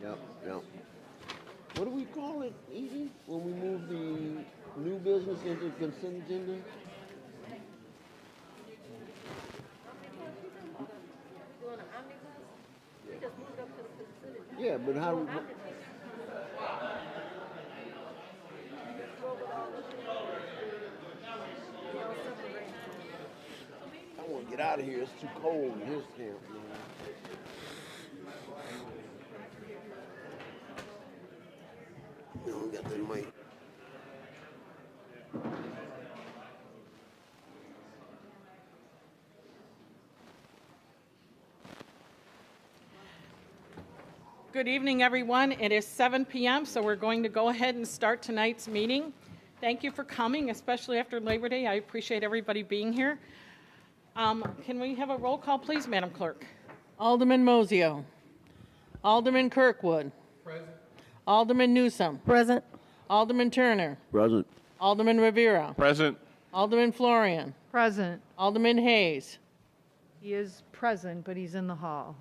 Yep, yep. What do we call it, Edie, when we move the new business into the consent agenda? Yeah, but how do we... I want to get out of here. It's too cold in his camp, man. You know, we got the mic. Good evening, everyone. It is 7 p.m., so we're going to go ahead and start tonight's meeting. Thank you for coming, especially after Labor Day. I appreciate everybody being here. Can we have a roll call, please, Madam Clerk? Alderman Mosio. Alderman Kirkwood. Present. Alderman Newsom. Present. Alderman Turner. Present. Alderman Rivera. Present. Alderman Florian. Present. Alderman Hayes. He is present, but he's in the hall.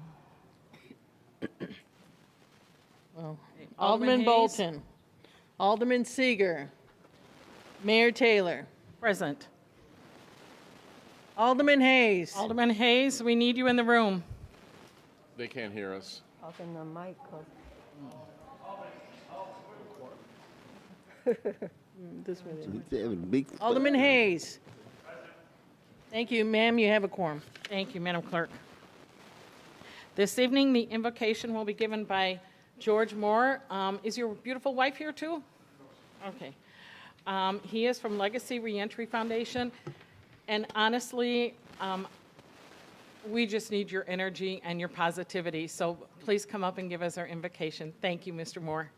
Alderman Hayes. Bolton. Alderman Seeger. Mayor Taylor. Present. Alderman Hayes. Alderman Hayes, we need you in the room. They can't hear us. Talk in the mic. This way. Big Alderman Hayes. Thank you, ma'am. You have a quorum. Thank you, Madam Clerk. This evening, the invocation will be given by George Moore. Is your beautiful wife here, too? Okay. He is from Legacy Reentry Foundation. And honestly, we just need your energy and your positivity. So please come up and give us our invocation. Thank you, Mr. Moore.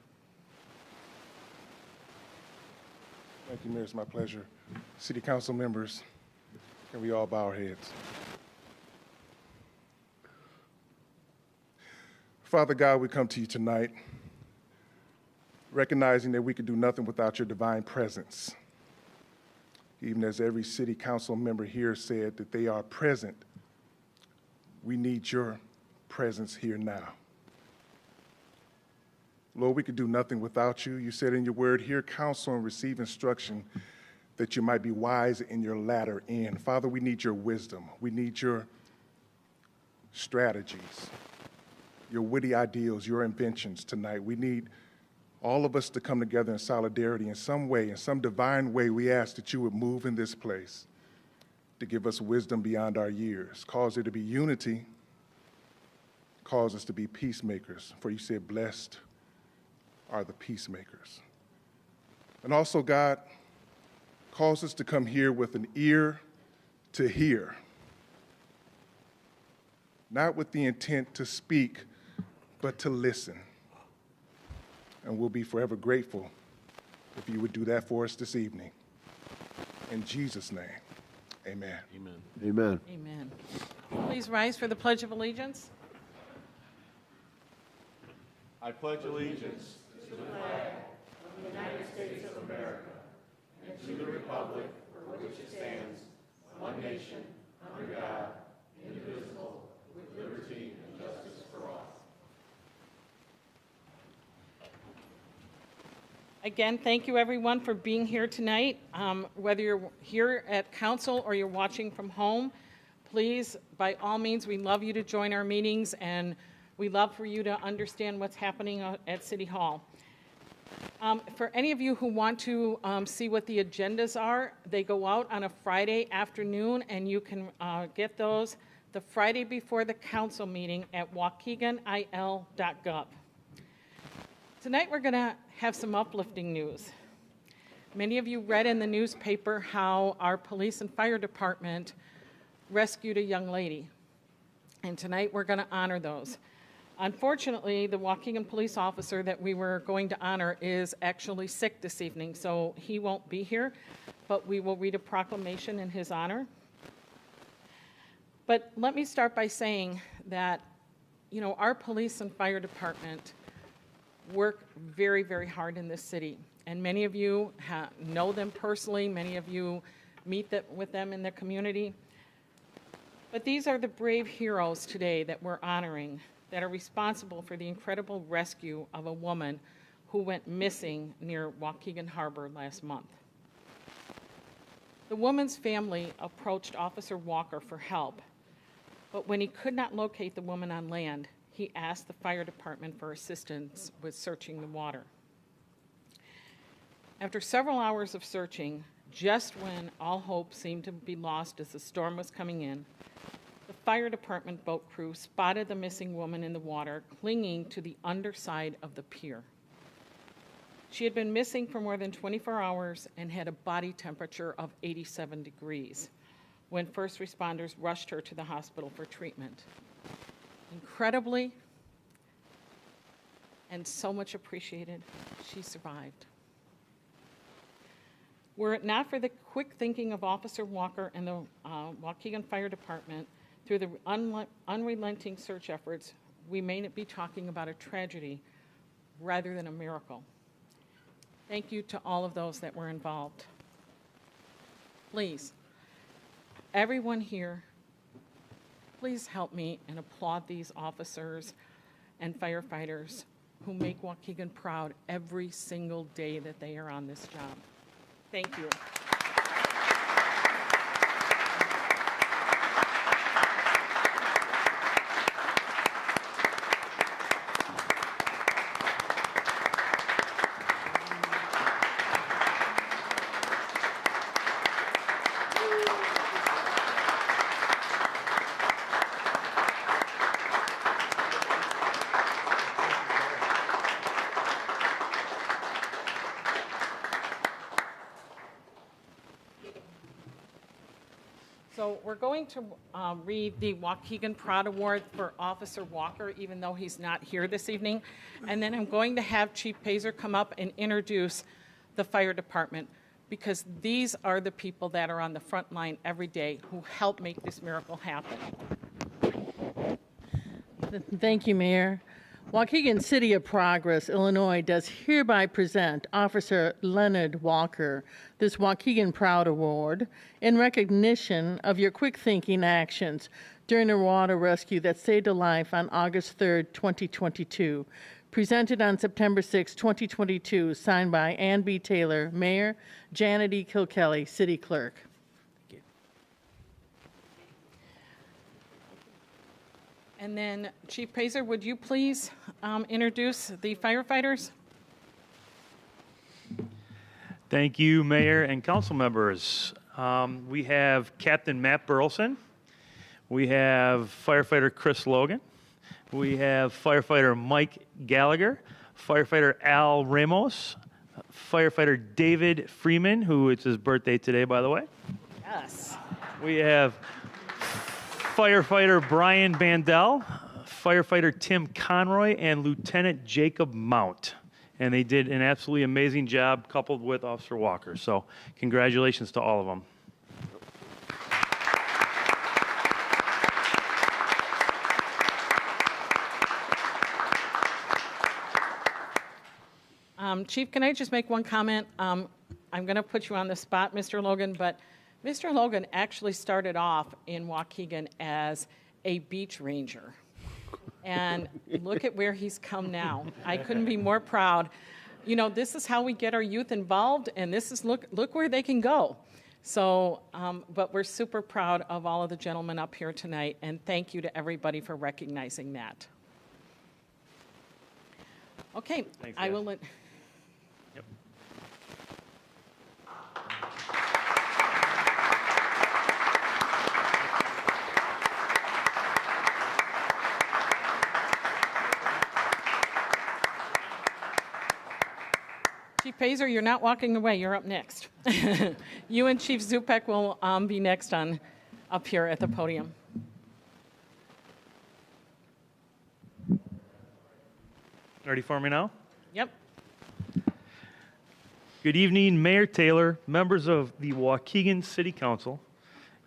Thank you, Mayor. It's my pleasure. City Council members, can we all bow our heads? Father God, we come to you tonight recognizing that we could do nothing without your divine presence. Even as every city council member here said that they are present, we need your presence here now. Lord, we could do nothing without you. You said in your word, hear counsel and receive instruction that you might be wise in your latter end. Father, we need your wisdom. We need your strategies, your witty ideals, your inventions tonight. We need all of us to come together in solidarity in some way, in some divine way. We ask that you would move in this place to give us wisdom beyond our years. Cause there to be unity. Cause us to be peacemakers. For you said, blessed are the peacemakers. And also, God, cause us to come here with an ear to hear, not with the intent to speak, but to listen. And we'll be forever grateful if you would do that for us this evening. In Jesus' name, amen. Amen. Amen. Amen. Please rise for the Pledge of Allegiance. I pledge allegiance to the flag of the United States of America and to the republic for which it stands, one nation, under God, indivisible, with liberty and justice for all. Again, thank you everyone for being here tonight. Whether you're here at council or you're watching from home, please, by all means, we love you to join our meetings and we love for you to understand what's happening at City Hall. For any of you who want to see what the agendas are, they go out on a Friday afternoon and you can get those the Friday before the council meeting at waukeganil.gov. Tonight we're going to have some uplifting news. Many of you read in the newspaper how our police and fire department rescued a young lady. And tonight we're going to honor those. Unfortunately, the Waukegan police officer that we were going to honor is actually sick this evening, so he won't be here, but we will read a proclamation in his honor. But let me start by saying that, you know, our police and fire department work very, very hard in this city. And many of you know them personally. Many of you meet with them in the community. But these are the brave heroes today that we're honoring that are responsible for the incredible rescue of a woman who went missing near Waukegan Harbor last month. The woman's family approached Officer Walker for help, but when he could not locate the woman on land, he asked the fire department for assistance with searching the water. After several hours of searching, just when all hope seemed to be lost as the storm was coming in, the fire department boat crew spotted the missing woman in the water, clinging to the underside of the pier. She had been missing for more than 24 hours and had a body temperature of 87 degrees when first responders rushed her to the hospital for treatment. Incredibly, and so much appreciated, she survived. Were it not for the quick thinking of Officer Walker and the Waukegan Fire Department, through the unrelenting search efforts, we may be talking about a tragedy rather than a miracle. Thank you to all of those that were involved. Please, everyone here, please help me and applaud these officers and firefighters who make Waukegan proud every single day that they are on this job. Thank you. So we're going to read the Waukegan Proud Award for Officer Walker, even though he's not here this evening. And then I'm going to have Chief Pazer come up and introduce the fire department, because these are the people that are on the front line every day who help make this miracle happen. Thank you, Mayor. Waukegan City of Progress, Illinois, does hereby present Officer Leonard Walker this Waukegan Proud Award in recognition of your quick-thinking actions during a water rescue that saved a life on August 3rd, 2022. Presented on September 6, 2022, signed by Ann B. Taylor, Mayor, Janet E. Kilkelly, City Clerk. And then, Chief Pazer, would you please introduce the firefighters? Thank you, Mayor and council members. We have Captain Matt Burleson. We have firefighter Chris Logan. We have firefighter Mike Gallagher, firefighter Al Ramos, firefighter David Freeman, who it's his birthday today, by the way. Yes. We have firefighter Brian Bandel, firefighter Tim Conroy, and Lieutenant Jacob Mount. And they did an absolutely amazing job coupled with Officer Walker. So congratulations to all of them. Chief, can I just make one comment? I'm going to put you on the spot, Mr. Logan, but Mr. Logan actually started off in Waukegan as a beach ranger. And look at where he's come now. I couldn't be more proud. You know, this is how we get our youth involved, and this is, look where they can go. So, but we're super proud of all of the gentlemen up here tonight, and thank you to everybody for recognizing that. Okay, Thanks, I guys. will let... Yep. Chief Pazer, you're not walking away. You're up next. You and Chief Zupek will be next up here at the podium. Ready for me now? Yep. Good evening, Mayor Taylor, members of the Waukegan City Council,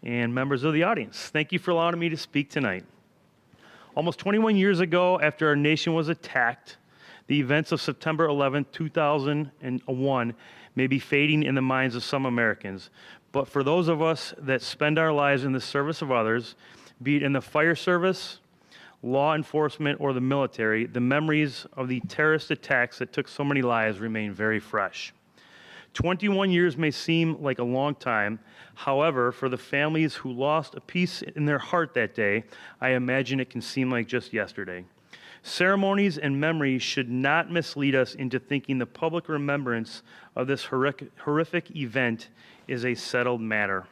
and members of the audience. Thank you for allowing me to speak tonight. Almost 21 years ago, after our nation was attacked, the events of September 11, 2001 may be fading in the minds of some Americans. But for those of us that spend our lives in the service of others, be it in the fire service, law enforcement, or the military, the memories of the terrorist attacks that took so many lives remain very fresh. 21 years may seem like a long time. However, for the families who lost a piece in their heart that day, I imagine it can seem like just yesterday. Ceremonies and memories should not mislead us into thinking the public remembrance of this horrific event is a settled matter.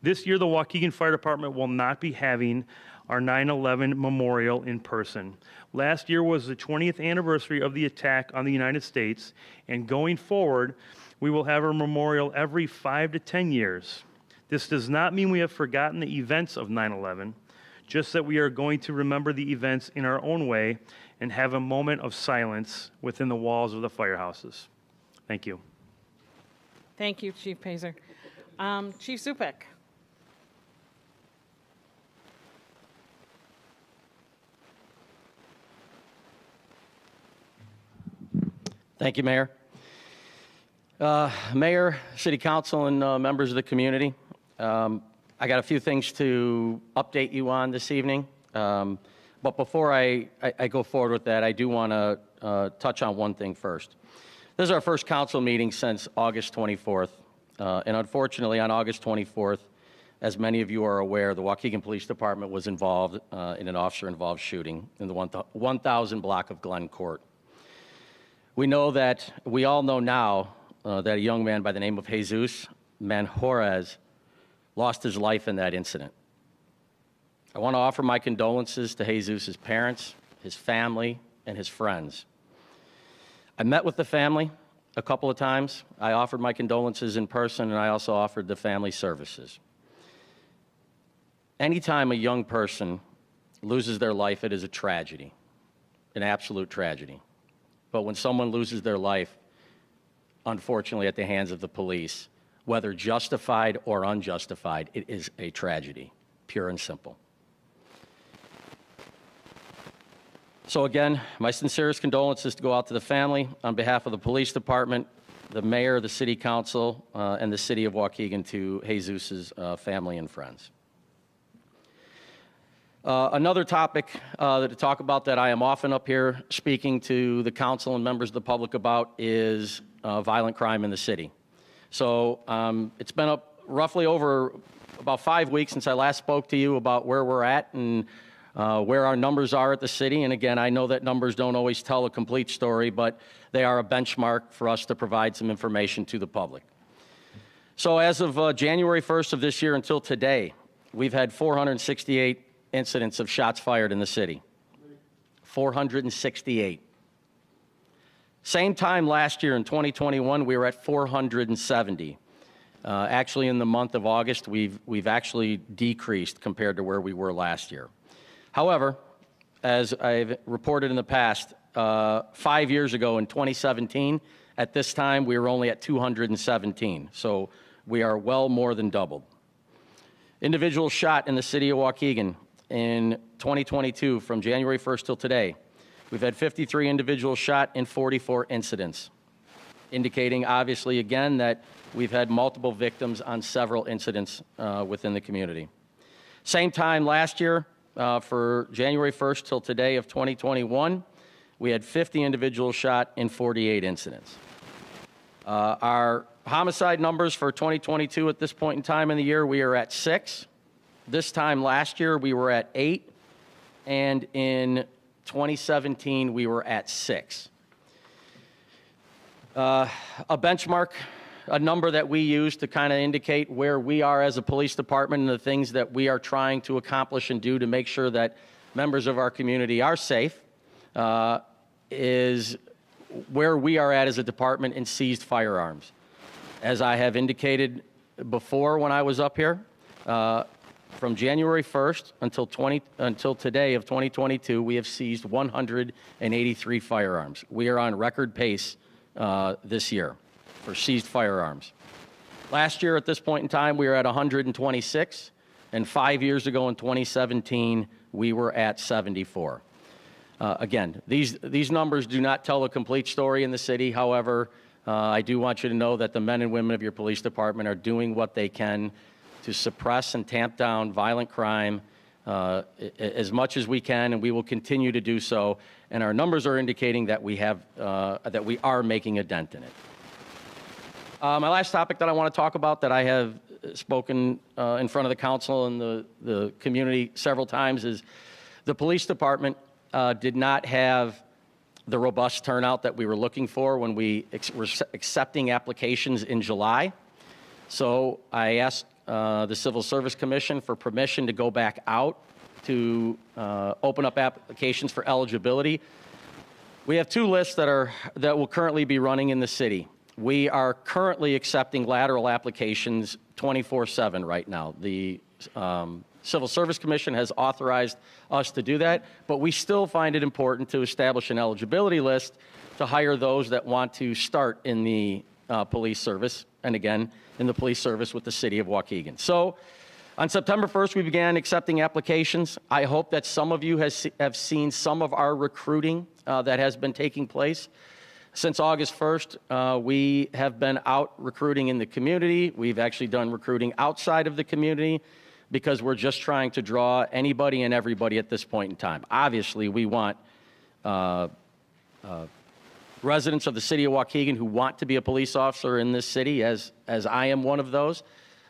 This year, the Waukegan Fire Department will not be having our 9/11 memorial in person. Last year was the 20th anniversary of the attack on the United States, and going forward, we will have our memorial every 5 to 10 years. This does not mean we have forgotten the events of 9/11, just that we are going to remember the events in our own way and have a moment of silence within the walls of the firehouses. Thank you. Thank you, Chief Pazer. Chief Zupek. Thank you, Mayor. Mayor, City Council, and members of the community, I got a few things to update you on this evening. But before I go forward with that, I do want to touch on one thing first. This is our first council meeting since August 24th. And unfortunately, on August 24th, as many of you are aware, the Waukegan Police Department was involved in an officer-involved shooting in the 1000 block of Glen Court. We all know now that a young man by the name of Jesus Manjorez lost his life in that incident. I want to offer my condolences to Jesus' parents, his family, and his friends. I met with the family a couple of times. I offered my condolences in person, and I also offered the family services. Anytime a young person loses their life, it is a tragedy, an absolute tragedy. But when someone loses their life, unfortunately, at the hands of the police, whether justified or unjustified, it is a tragedy, pure and simple. So again, my sincerest condolences to go out to the family on behalf of the police department, the mayor, the city council, and the city of Waukegan, to Jesus' family and friends. Another topic to talk about that I am often up here speaking to the council and members of the public about is violent crime in the city. So it's been roughly over about 5 weeks since I last spoke to you about where we're at and where our numbers are at the city. And again, I know that numbers don't always tell a complete story, but they are a benchmark for us to provide some information to the public. So as of January 1st of this year until today, we've had 468 incidents of shots fired in the city. 468. Same time last year in 2021, we were at 470. Actually, in the month of August, we've actually decreased compared to where we were last year. However, as I've reported in the past, 5 years ago in 2017, at this time, we were only at 217. So we are well more than doubled. Individuals shot in the city of Waukegan in 2022, from January 1st till today, we've had 53 individuals shot in 44 incidents, indicating obviously again that we've had multiple victims on several incidents within the community. Same time last year, for January 1st till today of 2021, we had 50 individuals shot in 48 incidents. Our homicide numbers for 2022 at this point in time in the year, we are at 6. This time last year, we were at 8, and in 2017, we were at 6. A benchmark, a number that we use to kind of indicate where we are as a police department and the things that we are trying to accomplish and do to make sure that members of our community are safe, is where we are at as a department in seized firearms. As I have indicated before when I was up here, from January 1st until today of 2022, we have seized 183 firearms. We are on record pace this year for seized firearms. Last year at this point in time, we were at 126, and 5 years ago in 2017, we were at 74. Again, these numbers do not tell a complete story in the city. However, I do want you to know that the men and women of your police department are doing what they can to suppress and tamp down violent crime as much as we can, and we will continue to do so. And our numbers are indicating that we are making a dent in it. My last topic that I want to talk about, that I have spoken in front of the council and the community several times, is the police department did not have the robust turnout that we were looking for when we were accepting applications in July. So I asked the Civil Service Commission for permission to go back out to open up applications for eligibility. We have two lists that will currently be running in the city. We are currently accepting lateral applications 24/7 right now. The Civil Service Commission has authorized us to do that, but we still find it important to establish an eligibility list to hire those that want to start in the police service, and again, in the police service with the city of Waukegan. So on September 1st, we began accepting applications. I hope that some of you have seen some of our recruiting that has been taking place. Since August 1st, we have been out recruiting in the community. We've actually done recruiting outside of the community because we're just trying to draw anybody and everybody at this point in time. Obviously, we want residents of the city of Waukegan who want to be a police officer in this city, as I am one of those.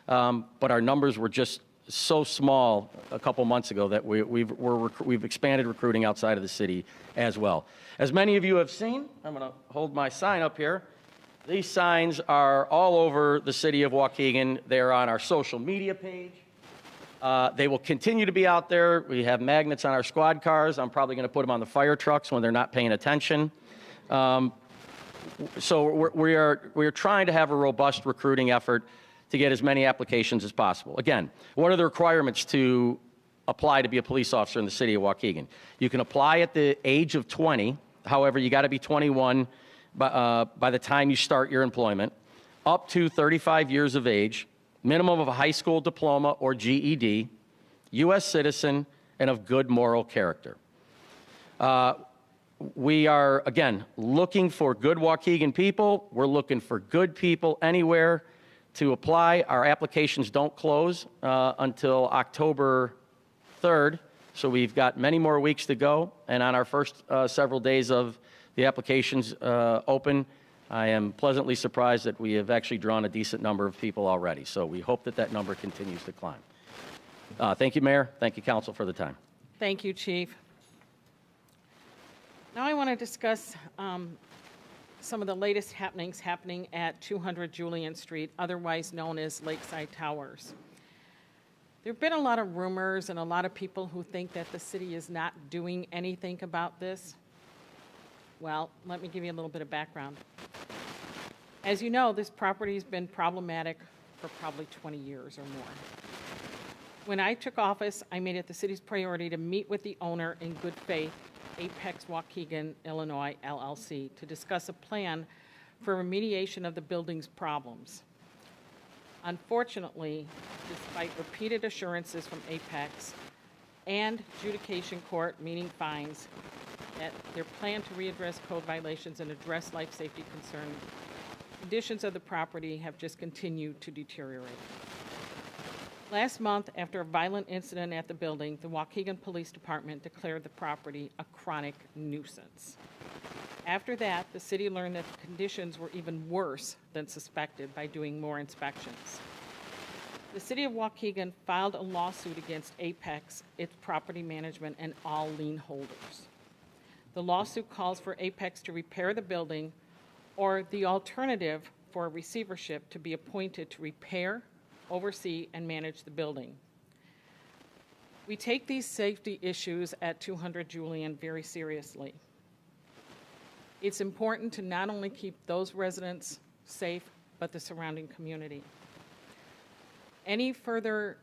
But our numbers were just so small a couple months ago that we've expanded recruiting outside of the city as well. As many of you have seen, I'm going to hold my sign up here. These signs are all over the city of Waukegan. They're on our social media page. They will continue to be out there. We have magnets on our squad cars. I'm probably going to put them on the fire trucks when they're not paying attention. So we are trying to have a robust recruiting effort to get as many applications as possible. Again, what are the requirements to apply to be a police officer in the city of Waukegan? You can apply at the age of 20. However, you got to be 21 by the time you start your employment, up to 35 years of age, minimum of a high school diploma or GED, U.S. citizen, and of good moral character. We are, again, looking for good Waukegan people. We're looking for good people anywhere to apply. Our applications don't close until October 3rd, so we've got many more weeks to go. And on our first several days of the applications open, I am pleasantly surprised that we have actually drawn a decent number of people already. So we hope that that number continues to climb. Thank you, Mayor. Thank you, Council, for the time. Thank you, Chief. Now I want to discuss some of the latest happenings happening at 200 Julian Street, otherwise known as Lakeside Towers. There have been a lot of rumors and a lot of people who think that the city is not doing anything about this. Well, let me give you a little bit of background. As you know, this property has been problematic for probably 20 years or more. When I took office, I made it the city's priority to meet with the owner in good faith, Apex Waukegan, Illinois, LLC, to discuss a plan for remediation of the building's problems. Unfortunately, despite repeated assurances from Apex and adjudication court, meaning fines, that their plan to readdress code violations and address life safety concerns, conditions of the property have just continued to deteriorate. Last month, after a violent incident at the building, the Waukegan Police Department declared the property a chronic nuisance. After that, the city learned that the conditions were even worse than suspected by doing more inspections. The city of Waukegan filed a lawsuit against Apex, its property management, and all lien holders. The lawsuit calls for Apex to repair the building, or the alternative for a receivership to be appointed to repair, oversee, and manage the building. We take these safety issues at 200 Julian very seriously. It's important to not only keep those residents safe, but the surrounding community. Any further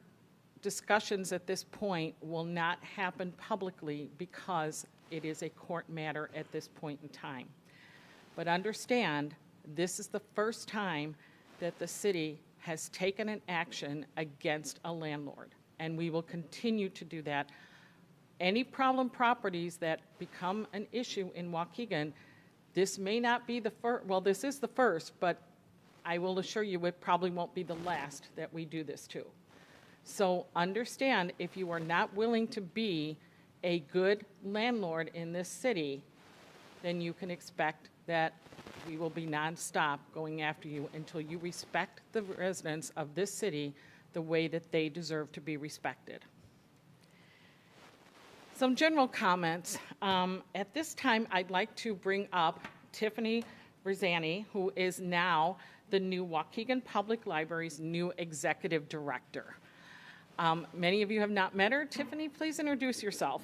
discussions at this point will not happen publicly because it is a court matter at this point in time. But understand, this is the first time that the city has taken an action against a landlord, and we will continue to do that. Any problem properties that become an issue in Waukegan, this may not be the first, well, this is the first, but I will assure you it probably won't be the last that we do this to. So understand, if you are not willing to be a good landlord in this city, then you can expect that we will be nonstop going after you until you respect the residents of this city the way that they deserve to be respected. Some general comments. At this time, I'd like to bring up Tiffany Verzani, who is now the new Waukegan Public Library's new executive director. Many of you have not met her. Tiffany, please introduce yourself.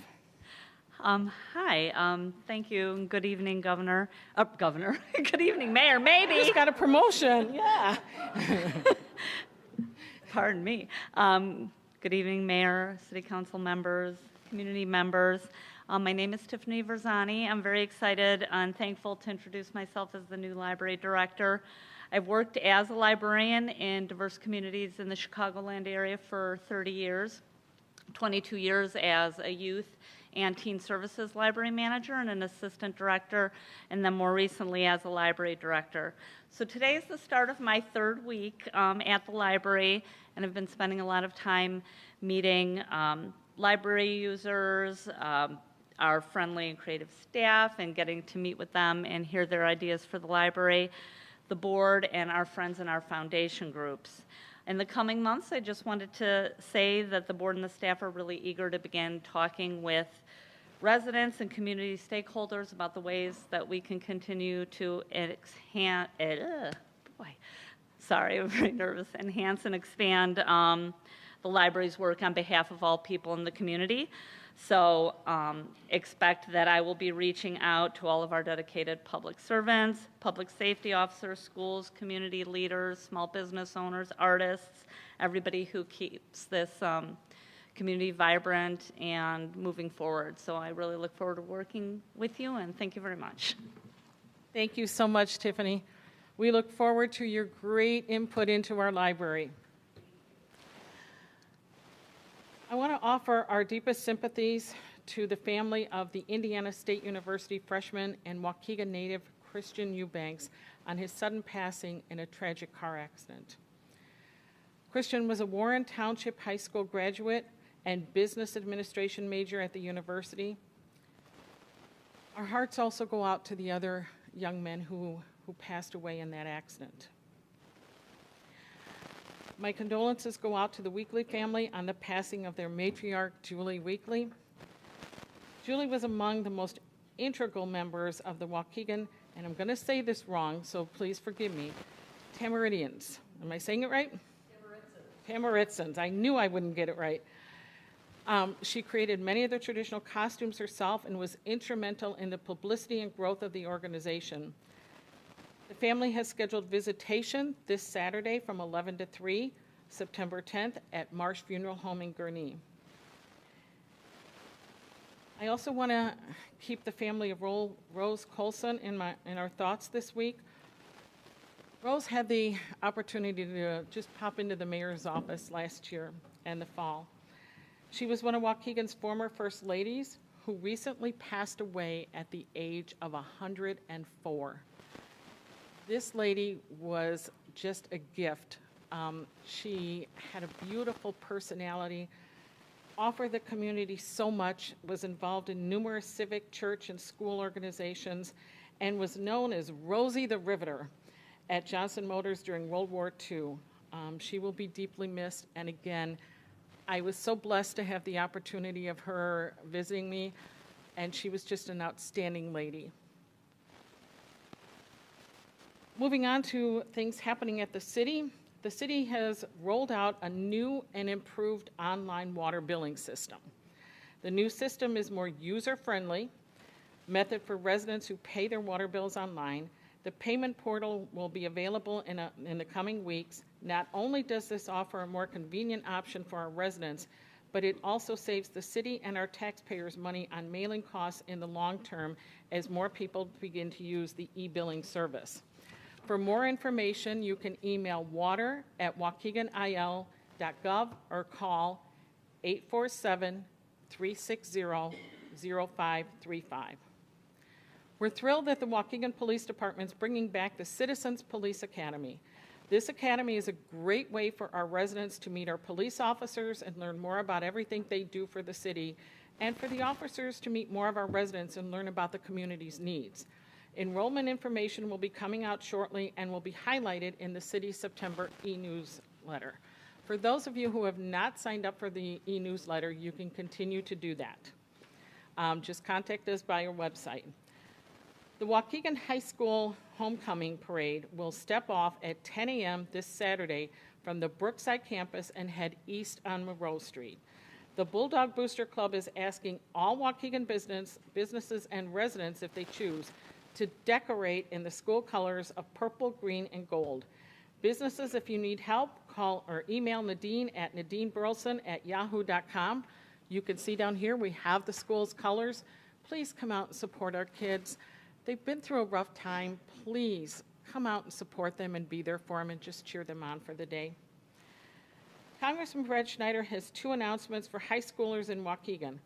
Hi, thank you, and good evening, Governor. Governor, good evening, Mayor, maybe. Just got a promotion, yeah. Pardon me. Good evening, Mayor, City Council members, community members. My name is Tiffany Verzani. I'm very excited and thankful to introduce myself as the new library director. I've worked as a librarian in diverse communities in the Chicagoland area for 30 years, 22 years as a youth and teen services library manager and an assistant director, and then more recently as a library director. So today is the start of my third week at the library, and I've been spending a lot of time meeting library users, our friendly and creative staff, and getting to meet with them and hear their ideas for the library, the board, and our friends in our foundation groups. In the coming months, I just wanted to say that the board and the staff are really eager to begin talking with residents and community stakeholders about the ways that we can continue to enhance and expand the library's work on behalf of all people in the community. So expect that I will be reaching out to all of our dedicated public servants, public safety officers, schools, community leaders, small business owners, artists, everybody who keeps this community vibrant and moving forward. So I really look forward to working with you, and thank you very much. Thank you so much, Tiffany. We look forward to your great input into our library. I want to offer our deepest sympathies to the family of the Indiana State University freshman and Waukegan native Christian Eubanks on his sudden passing in a tragic car accident. Christian was a Warren Township High School graduate and business administration major at the university. Our hearts also go out to the other young men who passed away in that accident. My condolences go out to the Weekly family on the passing of their matriarch, Julie Weekly. Julie was among the most integral members of the Waukegan, and I'm going to say this wrong, so please forgive me, Tamaridians. Am I saying it right? Tamaritzans. I knew I wouldn't get it right. She created many of the traditional costumes herself and was instrumental in the publicity and growth of the organization. The family has scheduled visitation this Saturday from 11 to 3, September 10th, at Marsh Funeral Home in Gurnee. I also want to keep the family of Rose Colson in our thoughts this week. Rose had the opportunity to just pop into the mayor's office last year and the fall. She was one of Waukegan's former first ladies who recently passed away at the age of 104. This lady was just a gift. She had a beautiful personality, offered the community so much, was involved in numerous civic, church, and school organizations, and was known as Rosie the Riveter at Johnson Motors during World War II. She will be deeply missed, and again, I was so blessed to have the opportunity of her visiting me, and she was just an outstanding lady. Moving on to things happening at the city has rolled out a new and improved online water billing system. The new system is more user-friendly method for residents who pay their water bills online. The payment portal will be available in the coming weeks. Not only does this offer a more convenient option for our residents, but it also saves the city and our taxpayers money on mailing costs in the long term as more people begin to use the e-billing service. For more information, you can email water@waukeganil.gov or call 847-360-0535. We're thrilled that the Waukegan Police Department is bringing back the Citizens Police Academy. This academy is a great way for our residents to meet our police officers and learn more about everything they do for the city, and for the officers to meet more of our residents and learn about the community's needs. Enrollment information will be coming out shortly and will be highlighted in the city's September e-newsletter. For those of you who have not signed up for the e-newsletter, you can continue to do that. Just contact us by our website. The Waukegan High School Homecoming Parade will step off at 10 a.m. this Saturday from the Brookside campus and head east on Monroe Street. The Bulldog Booster Club is asking all Waukegan businesses and residents, if they choose, to decorate in the school colors of purple, green, and gold. Businesses, if you need help, call or email Nadine at nadineburleson@yahoo.com. You can see down here we have the school's colors. Please come out and support our kids. They've been through a rough time. Please come out and support them and be there for them and just cheer them on for the day. Congressman Brad Schneider has 2 announcements for high schoolers in Waukegan.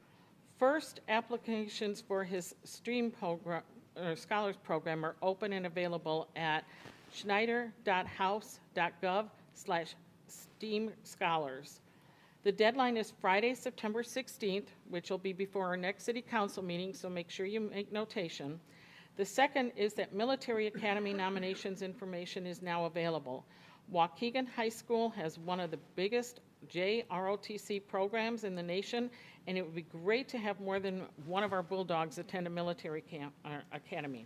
First, applications for his STEAM program, or Scholars Program, are open and available at schneider.house.gov/STEAM Scholars. The deadline is Friday, September 16th, which will be before our next city council meeting, so make sure you make notation. The second is that Military Academy nominations information is now available. Waukegan High School has one of the biggest JROTC programs in the nation, and it would be great to have more than one of our Bulldogs attend a military academy.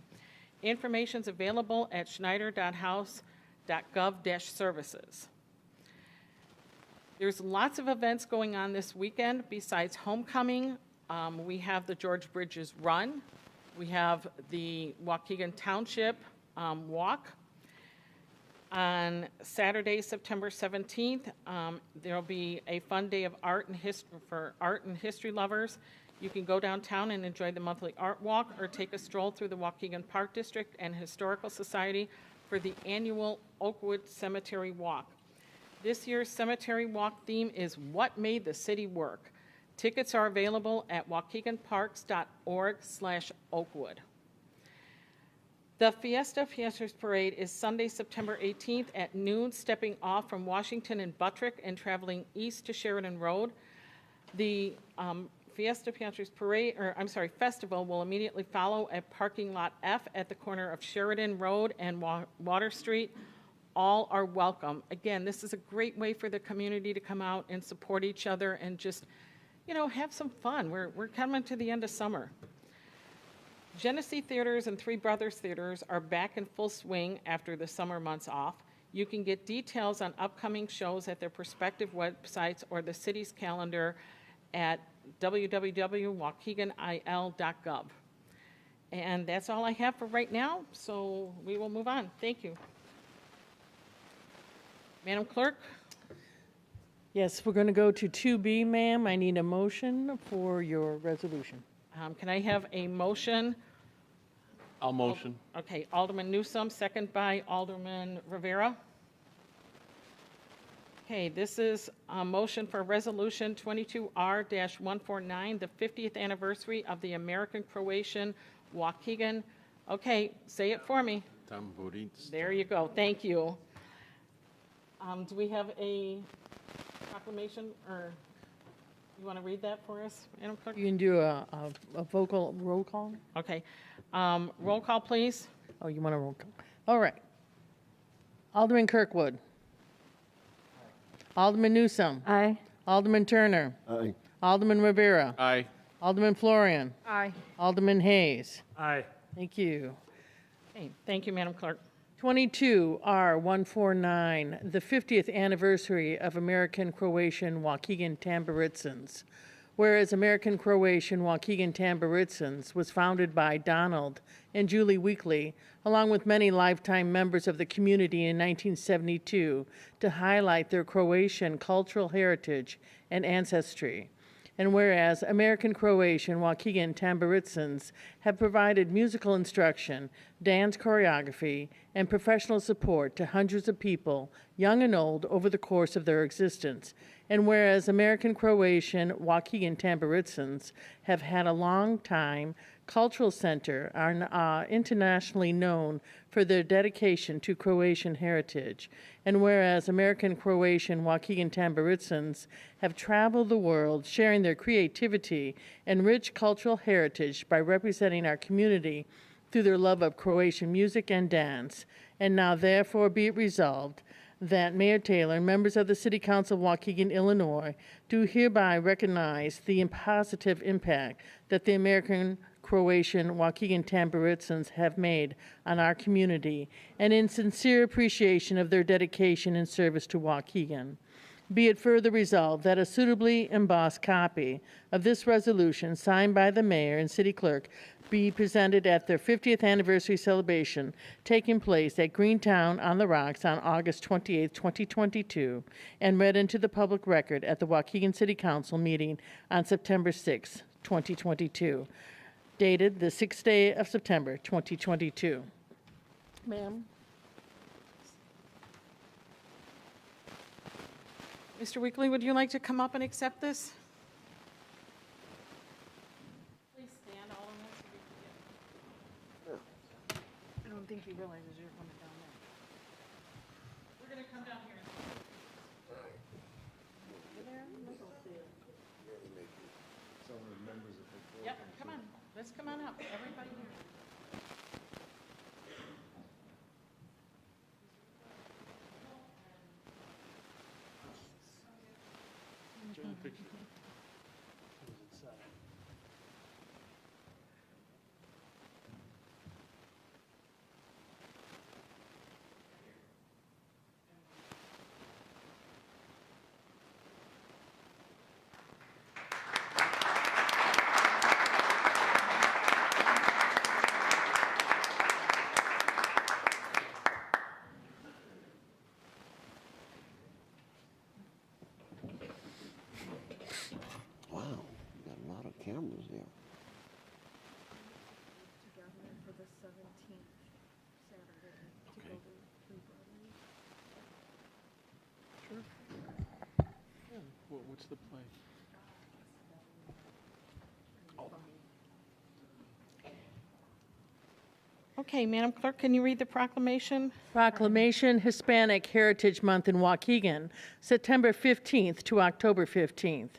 Information is available at schneider.house.gov/services. There's lots of events going on this weekend besides homecoming. We have the George Bridges Run. We have the Waukegan Township Walk. On Saturday, September 17th, there will be a fun day of art and for art and history lovers. You can go downtown and enjoy the monthly art walk or take a stroll through the Waukegan Park District and Historical Society for the annual Oakwood Cemetery Walk. This year's cemetery walk theme is What Made the City Work. Tickets are available at waukeganparks.org/Oakwood. The Fiesta Fiestas Parade is Sunday, September 18th at noon, stepping off from Washington and Buttrick and traveling east to Sheridan Road. The Fiesta Fiestas Parade, festival will immediately follow at Parking Lot F at the corner of Sheridan Road and Water Street. All are welcome. Again, this is a great way for the community to come out and support each other and just, have some fun. We're coming to the end of summer. Genesee Theaters and Three Brothers Theaters are back in full swing after the summer months off. You can get details on upcoming shows at their respective websites or the city's calendar at www.waukeganil.gov. And that's all I have for right now, so we will move on. Thank you. Madam Clerk? Yes, we're going to go to 2B, ma'am. I need a motion for your resolution. Can I have a motion? I'll motion. Okay, Alderman Newsome, second by Alderman Rivera. Okay, this is a motion for Resolution 22R-149, the 50th anniversary of the American-Croatian Waukegan. Okay, say it for me. There you go. Thank you. Do we have a proclamation, or you want to read that for us, Madam Clerk? You can do a vocal roll call? Okay. Roll call, please. Oh, you want a roll call? All right. Alderman Kirkwood. Alderman Newsome. Aye. Alderman Turner. Aye. Alderman Rivera. Aye. Alderman Florian. Aye. Alderman Hayes. Aye. Thank you. Okay, thank you, Madam Clerk. 22R-149, the 50th anniversary of American-Croatian Waukegan Tamburitsans. Whereas American-Croatian Waukegan Tamburitsans was founded by Donald and Julie Weekly, along with many lifetime members of the community in 1972, to highlight their Croatian cultural heritage and ancestry. And whereas American-Croatian Waukegan Tamburitsans have provided musical instruction, dance choreography, and professional support to hundreds of people, young and old, over the course of their existence. And whereas American-Croatian Waukegan Tamburitsans have had a long time Cultural Center are internationally known for their dedication to Croatian heritage. And whereas American Croatian Waukegan Tamburicans have traveled the world sharing their creativity and rich cultural heritage by representing our community through their love of Croatian music and dance. And now therefore be it resolved that Mayor Taylor and members of the City Council of Waukegan, Illinois, do hereby recognize the positive impact that the American Croatian Waukegan Tamburicans have made on our community, and in sincere appreciation of their dedication and service to Waukegan. Be it further resolved that a suitably embossed copy of this resolution signed by the mayor and city clerk be presented at their 50th anniversary celebration taking place at Greentown on the Rocks on August 28, 2022, and read into the public record at the Waukegan City Council meeting on September 6, 2022, dated the 6th day of September, 2022. Ma'am. Mr. Weekly, would you like to come up and accept this? Please stand, Alderman, so we can get. I don't think he realizes you're coming down there. We're going to come down here. Yep, come on. Let's come on up, everybody here. Wow, we got a lot of cameras there. Together for the 17th Saturday to go to Free Broadway. What's the play? Okay, Madam Clerk, can you read the proclamation? Proclamation Hispanic Heritage Month in Waukegan, September 15th to October 15th.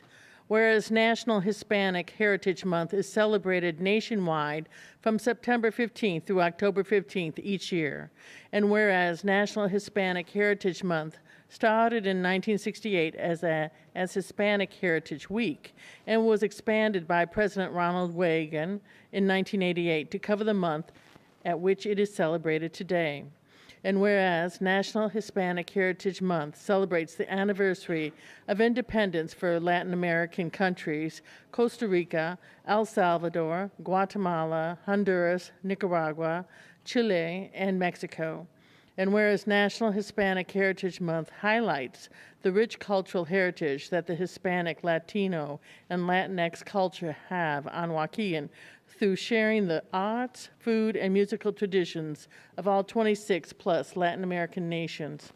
Whereas National Hispanic Heritage Month is celebrated nationwide from September 15th through October 15th each year. And whereas National Hispanic Heritage Month started in 1968 as Hispanic Heritage Week and was expanded by President Ronald Reagan in 1988 to cover the month at which it is celebrated today. And whereas National Hispanic Heritage Month celebrates the anniversary of independence for Latin American countries, Costa Rica, El Salvador, Guatemala, Honduras, Nicaragua, Chile, and Mexico. And whereas National Hispanic Heritage Month highlights the rich cultural heritage that the Hispanic, Latino, and Latinx culture have on Waukegan through sharing the arts, food, and musical traditions of all 26 plus Latin American nations.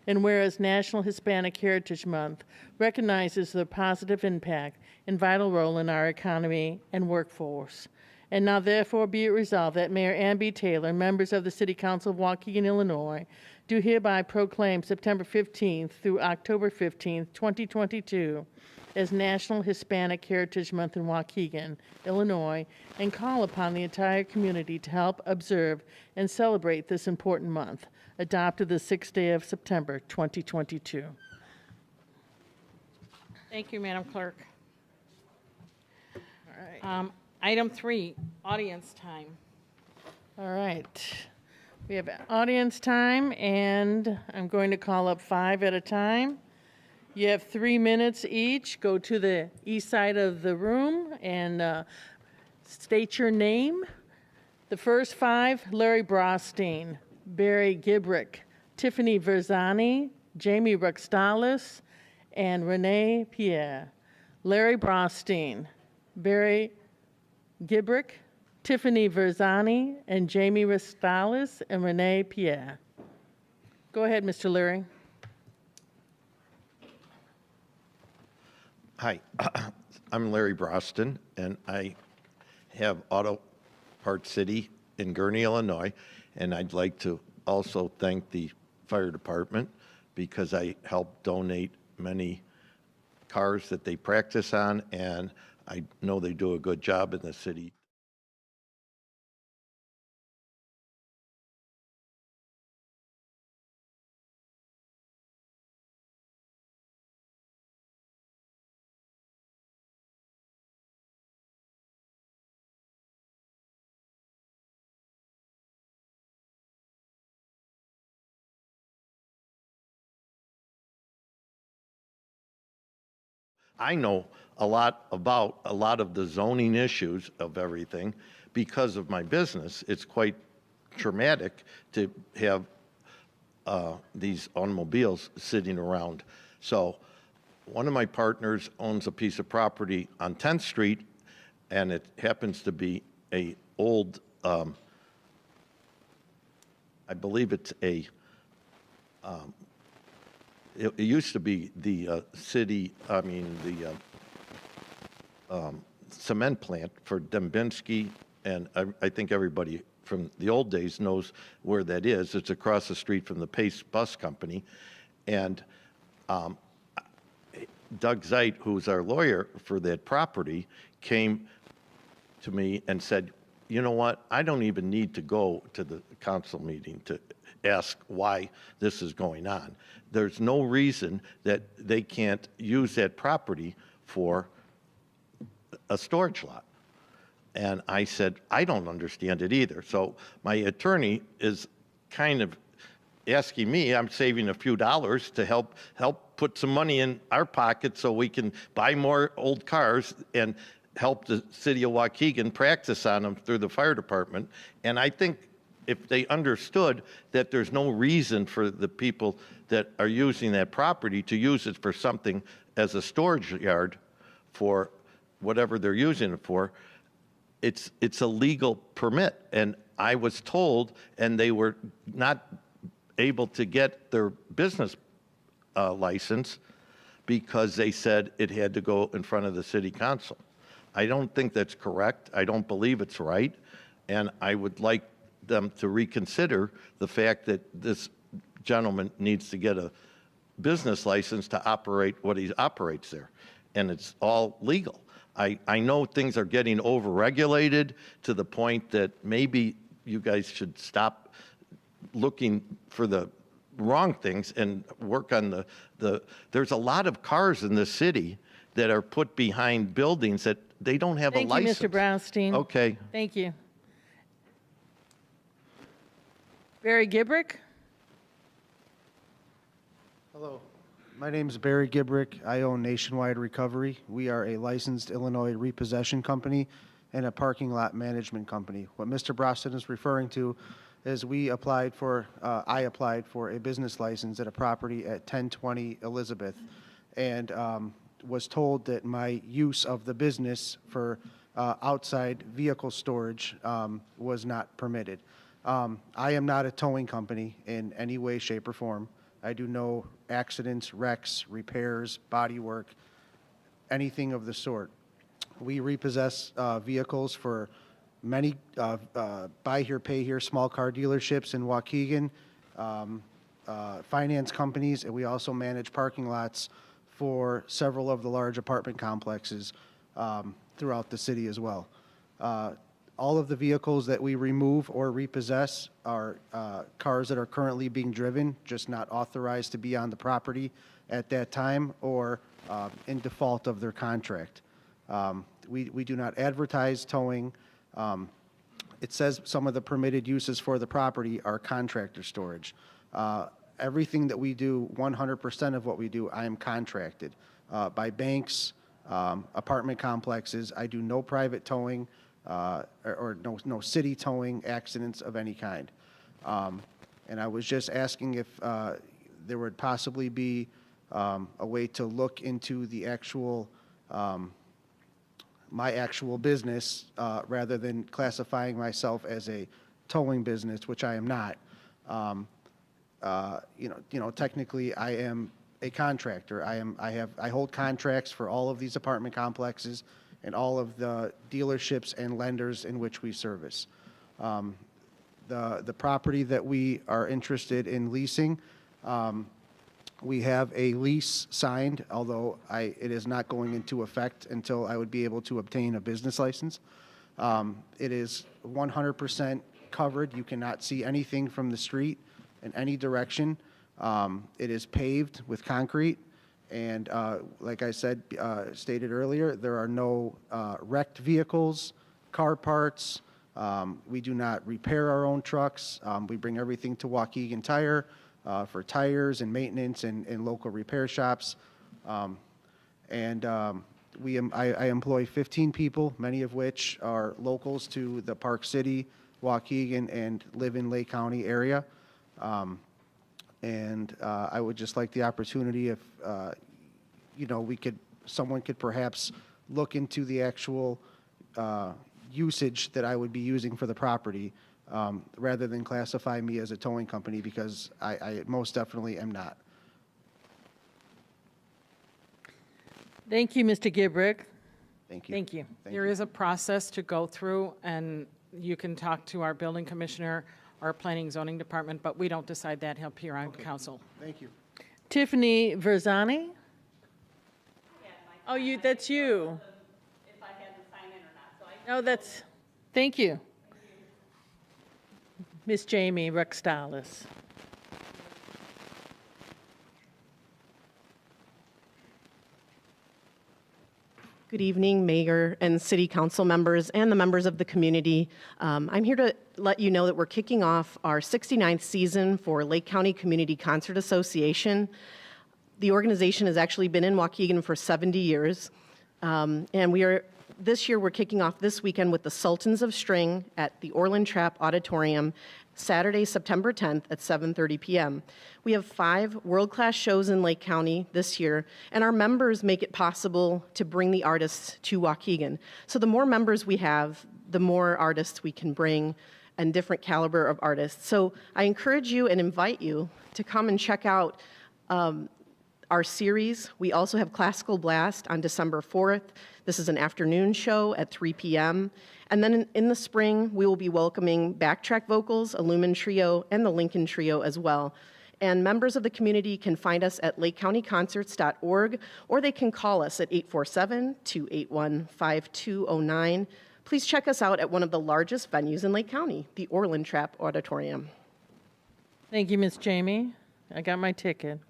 And whereas National Hispanic Heritage Month recognizes the positive impact and vital role in our economy and workforce. And now therefore be it resolved that Mayor Ann B. Taylor and members of the City Council of Waukegan, Illinois, do hereby proclaim September 15th through October 15th, 2022 as National Hispanic Heritage Month in Waukegan, Illinois, and call upon the entire community to help observe and celebrate this important month, adopted the 6th day of September, 2022. Thank you, Madam Clerk. All right. Item 3, audience time. All right. We have audience time, and I'm going to call up 5 at a time. You have 3 minutes each. Go to the east side of the room and state your name. The first 5, Larry Brostein, Barry Gibrick, Tiffany Verzani, Jamie Ruxtalis, and Renee Pierre. Larry Brostein, Barry Gibrick, Tiffany Verzani, and Jamie Ruxtalis, and Renee Pierre. Go ahead, Mr. Leary. Hi, I'm Larry Broston, and I have Park City in Gurnee, Illinois, and I'd like to also thank the fire department because I helped donate many cars that they practice on, and I know they do a good job in the city. I know a lot about a lot of the zoning issues of everything because of my business. It's quite traumatic to have these automobiles sitting around. So one of my partners owns a piece of property on 10th Street, and it happens to be a old, I believe it's a, it used to be the cement plant for Dembinski, and I think everybody from the old days knows where that is. It's across the street from the Pace Bus Company. And Doug Zeit, who's our lawyer for that property, came to me and said, you know what, I don't even need to go to the council meeting to ask why this is going on. There's no reason that they can't use that property for a storage lot. And I said, I don't understand it either. So my attorney is kind of asking me, I'm saving a few dollars to help put some money in our pocket so we can buy more old cars and help the city of Waukegan practice on them through the fire department. And I think if they understood that there's no reason for the people that are using that property to use it for something as a storage yard for whatever they're using it for, it's a legal permit. And I was told, and they were not able to get their business license because they said it had to go in front of the city council. I don't think that's correct. I don't believe it's right. And I would like them to reconsider the fact that this gentleman needs to get a business license to operate what he operates there. And it's all legal. I know things are getting overregulated to the point that maybe you guys should stop looking for the wrong things and work on there's a lot of cars in the city that are put behind buildings that they don't have a license. Thank you, Mr. Brownstein. Okay. Thank you. Barry Gibrick? Hello, my name is Barry Gibrick. I own Nationwide Recovery. We are a licensed Illinois repossession company and a parking lot management company. What Mr. Brownstein is referring to is I applied for a business license at a property at 1020 Elizabeth, and was told that my use of the business for outside vehicle storage was not permitted. I am not a towing company in any way, shape, or form. I do no accidents, wrecks, repairs, body work, anything of the sort. We repossess vehicles for many buy here, pay here small car dealerships in Waukegan, finance companies, and we also manage parking lots for several of the large apartment complexes throughout the city as well. All of the vehicles that we remove or repossess are cars that are currently being driven, just not authorized to be on the property at that time or in default of their contract. We do not advertise towing. It says some of the permitted uses for the property are contractor storage. Everything that we do, 100% of what we do, I am contracted by banks, apartment complexes. I do no private towing. Or no city towing accidents of any kind. And I was just asking if there would possibly be a way to look into the actual, my actual business rather than classifying myself as a towing business, which I am not. Technically I am a contractor. I hold contracts for all of these apartment complexes and all of the dealerships and lenders in which we service. The property that we are interested in leasing, we have a lease signed, although it is not going into effect until I would be able to obtain a business license. It is 100% covered. You cannot see anything from the street in any direction. It is paved with concrete, and like I said, stated earlier, there are no wrecked vehicles, car parts. We do not repair our own trucks. We bring everything to Waukegan Tire for tires and maintenance and local repair shops. I employ 15 people, many of which are locals to the Park City, Waukegan, and live in Lake County area. I would just like the opportunity if, someone could perhaps look into the actual usage that I would be using for the property, rather than classify me as a towing company, because I most definitely am not. Thank you, Mr. Gibrick. Thank you. Thank you. There is a process to go through, and you can talk to our building commissioner, our planning zoning department, but we don't decide that up here on council. Thank you. Tiffany Verzani? Oh, that's you. If I had to sign in or not, so No, thank you. Miss Jamie Rextalis. Good evening, Mayor and City Council members and the members of the community. I'm here to let you know that we're kicking off our 69th season for Lake County Community Concert Association. The organization has actually been in Waukegan for 70 years. This year we're kicking off this weekend with the Sultans of String at the Orland Trapp Auditorium, Saturday, September 10th at 7:30 p.m. We have 5 world-class shows in Lake County this year, and our members make it possible to bring the artists to Waukegan. So the more members we have, the more artists we can bring and different caliber of artists. So I encourage you and invite you to come and check out our series. We also have Classical Blast on December 4th. This is an afternoon show at 3 p.m. And then in the spring, we will be welcoming Backtrack Vocals, a Lumen Trio, and the Lincoln Trio as well. And members of the community can find us at lakecountryconcerts.org, or they can call us at 847-281-5209. Please check us out at one of the largest venues in Lake County, the Orland Trapp Auditorium. Thank you, Miss Jamie. I got my ticket.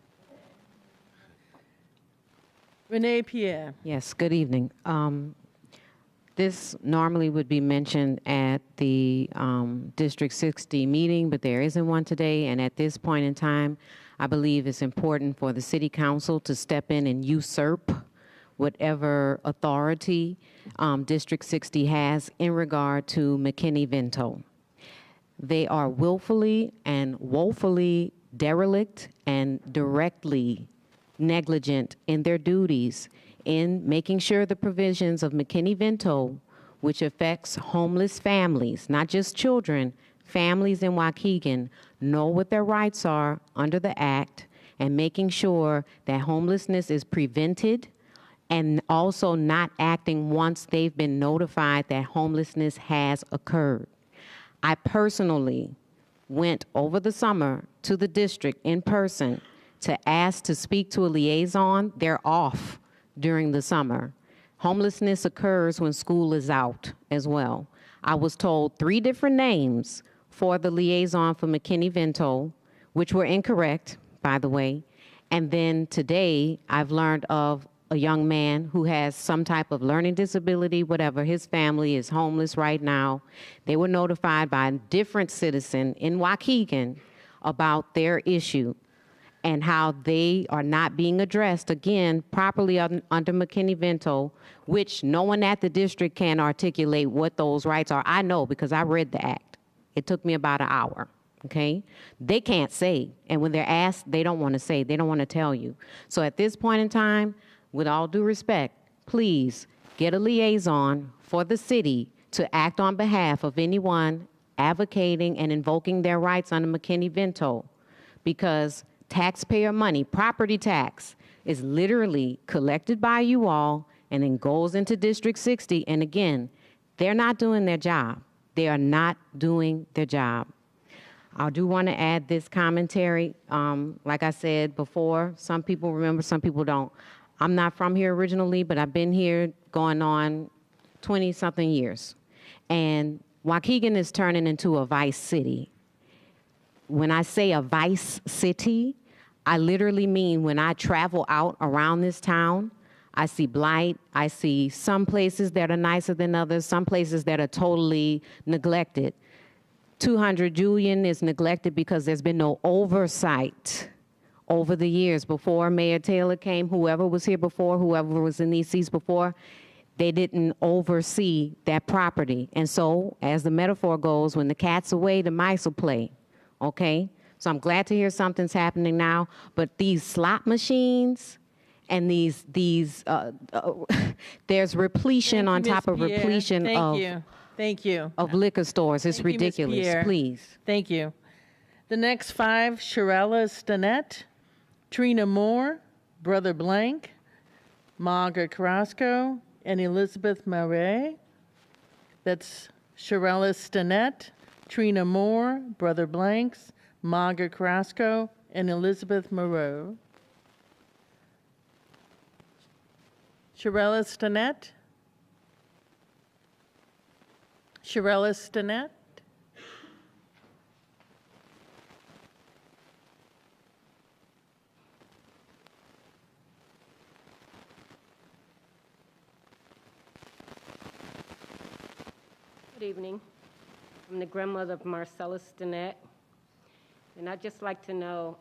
Renee Pierre. Yes, good evening. This normally would be mentioned at the District 60 meeting, but there isn't one today. And at this point in time, I believe it's important for the City Council to step in and usurp whatever authority District 60 has in regard to McKinney-Vento. They are willfully and woefully derelict and directly negligent in their duties in making sure the provisions of McKinney-Vento, which affects homeless families, not just children, families in Waukegan, know what their rights are under the Act, and making sure that homelessness is prevented, and also not acting once they've been notified that homelessness has occurred. I personally went over the summer to the district in person to ask to speak to a liaison. They're off during the summer. Homelessness occurs when school is out as well. I was told 3 different names for the liaison for McKinney-Vento, which were incorrect, by the way. And then today, I've learned of a young man who has some type of learning disability, whatever. His family is homeless right now. They were notified by a different citizen in Waukegan about their issue and how they are not being addressed, again, properly under McKinney-Vento, which no one at the district can articulate what those rights are. I know because I read the Act. It took me about an hour, okay? They can't say, and when they're asked, they don't want to say. They don't want to tell you. So at this point in time, with all due respect, please get a liaison for the city to act on behalf of anyone advocating and invoking their rights under McKinney-Vento, because taxpayer money, property tax, is literally collected by you all and then goes into District 60. And again, they're not doing their job. They are not doing their job. I do want to add this commentary. Like I said before, some people remember, some people don't. I'm not from here originally, but I've been here going on 20-something years. And Waukegan is turning into a vice city. When I say a vice city, I literally mean when I travel out around this town, I see blight. I see some places that are nicer than others, some places that are totally neglected. 200 Julian is neglected because there's been no oversight over the years. Before Mayor Taylor came, whoever was here before, whoever was in these seats before, they didn't oversee that property. And so, as the metaphor goes, when the cat's away, the mice will play, okay? So I'm glad to hear something's happening now, but these slot machines and there's repletion on top of repletion of liquor stores. It's ridiculous, please. Thank you. The next 5, Sharella Stinnett, Trina Moore, Brother Blank, Margaret Carrasco, and Elizabeth Murray. That's Sharella Stinnett, Trina Moore, Brother Blanks, Margaret Carrasco, and Elizabeth Moreau. Sharella Stinnett? Sharella Stinnett? Good evening. I'm the grandmother of Marcella Stinnett, and I'd just like to know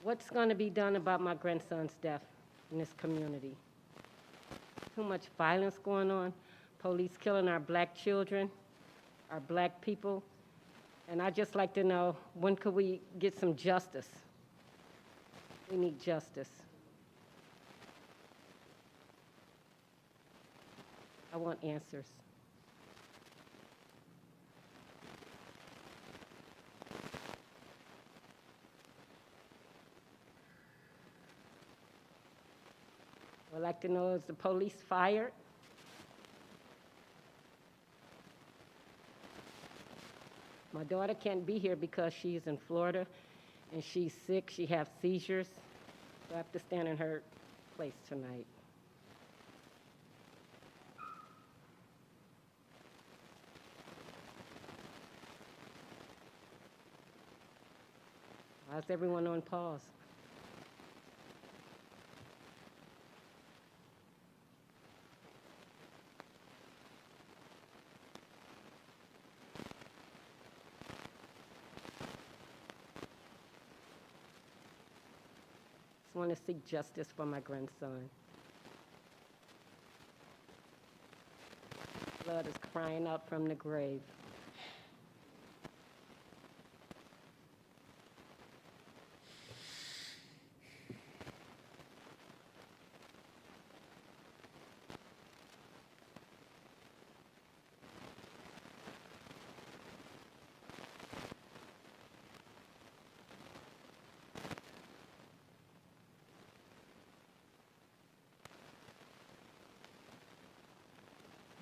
what's going to be done about my grandson's death in this community. Too much violence going on, police killing our black children, our black people, and I'd just like to know, when could we get some justice? We need justice. I want answers. I'd like to know, is the police fired? My daughter can't be here because she's in Florida and she's sick. She has seizures. So I have to stand in her place tonight. Why is everyone on pause? I want to seek justice for my grandson. Blood is crying out from the grave.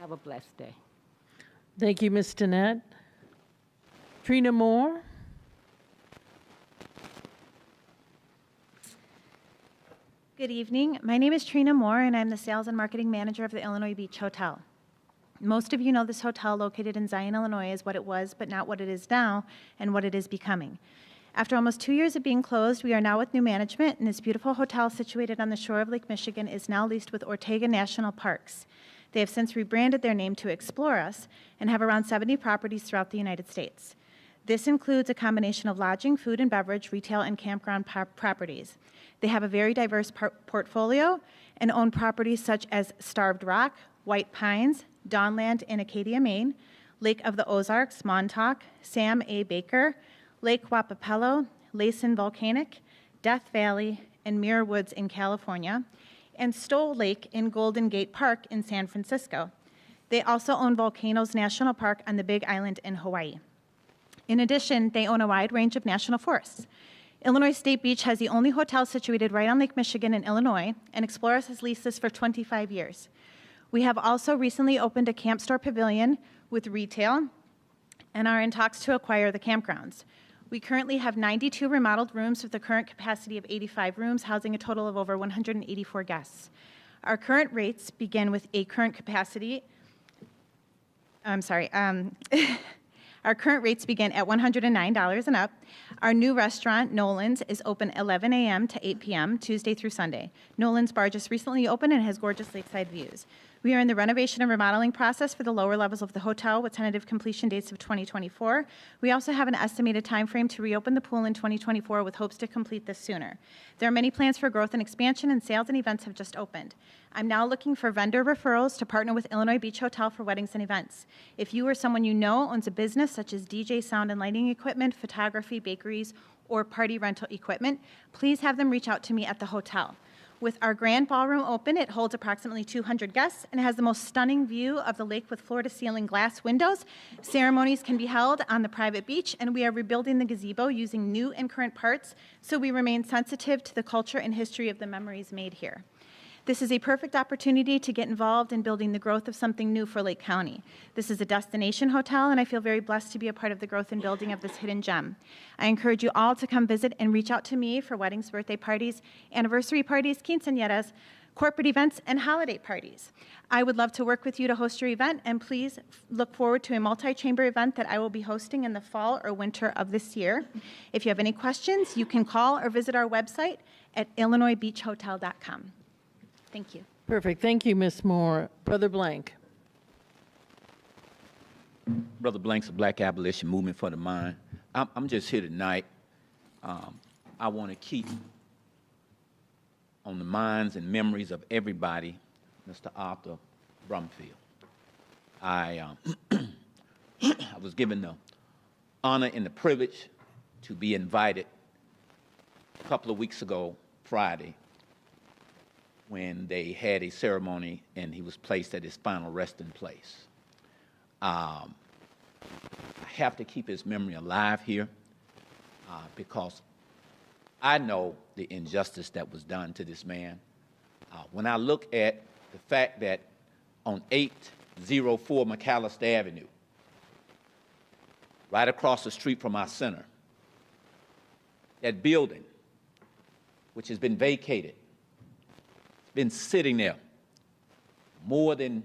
Have a blessed day. Thank you, Ms. Stinnett. Trina Moore? Good evening. My name is Trina Moore, and I'm the Sales and Marketing Manager of the Illinois Beach Hotel. Most of you know this hotel located in Zion, Illinois is what it was, but not what it is now, and what it is becoming. After almost 2 years of being closed, we are now with new management, and this beautiful hotel situated on the shore of Lake Michigan is now leased with Waukegan National Parks. They have since rebranded their name to Explore Us and have around 70 properties throughout the United States. This includes a combination of lodging, food and beverage, retail, and campground properties. They have a very diverse portfolio and own properties such as Starved Rock, White Pines, Dawnland in Acadia, Maine, Lake of the Ozarks, Montauk, Sam A. Baker, Lake Wapapello, Layson Volcanic, Death Valley, and Muir Woods in California, and Stoll Lake in Golden Gate Park in San Francisco. They also own Volcanoes National Park on the Big Island in Hawaii. In addition, they own a wide range of national forests. Illinois State Beach has the only hotel situated right on Lake Michigan in Illinois, and Explorers has leased this for 25 years. We have also recently opened a camp store pavilion with retail and are in talks to acquire the campgrounds. We currently have 92 remodeled rooms with a current capacity of 85 rooms, housing a total of over 184 guests. Our current rates begin with a current capacity, our current rates begin at $109 and up. Our new restaurant, Nolan's, is open 11 a.m. to 8 p.m., Tuesday through Sunday. Nolan's bar just recently opened and has gorgeous lakeside views. We are in the renovation and remodeling process for the lower levels of the hotel with tentative completion dates of 2024. We also have an estimated time frame to reopen the pool in 2024 with hopes to complete this sooner. There are many plans for growth and expansion, and sales and events have just opened. I'm now looking for vendor referrals to partner with Illinois Beach Hotel for weddings and events. If you or someone you know owns a business such as DJ sound and lighting equipment, photography, bakeries, or party rental equipment, please have them reach out to me at the hotel. With our grand ballroom open, it holds approximately 200 guests and has the most stunning view of the lake with floor-to-ceiling glass windows. Ceremonies can be held on the private beach, and we are rebuilding the gazebo using new and current parts, so we remain sensitive to the culture and history of the memories made here. This is a perfect opportunity to get involved in building the growth of something new for Lake County. This is a destination hotel, and I feel very blessed to be a part of the growth and building of this hidden gem. I encourage you all to come visit and reach out to me for weddings, birthday parties, anniversary parties, quinceañeras, corporate events, and holiday parties. I would love to work with you to host your event, and please look forward to a multi-chamber event that I will be hosting in the fall or winter of this year. If you have any questions, you can call or visit our website at illinoisbeachhotel.com. Thank you. Perfect. Thank you, Ms. Moore. Brother Blank. Brother Blank's a Black Abolition Movement for the Mind. I'm just here tonight. I want to keep on the minds and memories of everybody, Mr. Arthur Brumfield. I was given the honor and the privilege to be invited a couple of weeks ago, Friday, when they had a ceremony and he was placed at his final resting place. I have to keep his memory alive here because I know the injustice that was done to this man. When I look at the fact that on 804 McAllister Avenue, right across the street from our center, that building, which has been vacated, been sitting there more than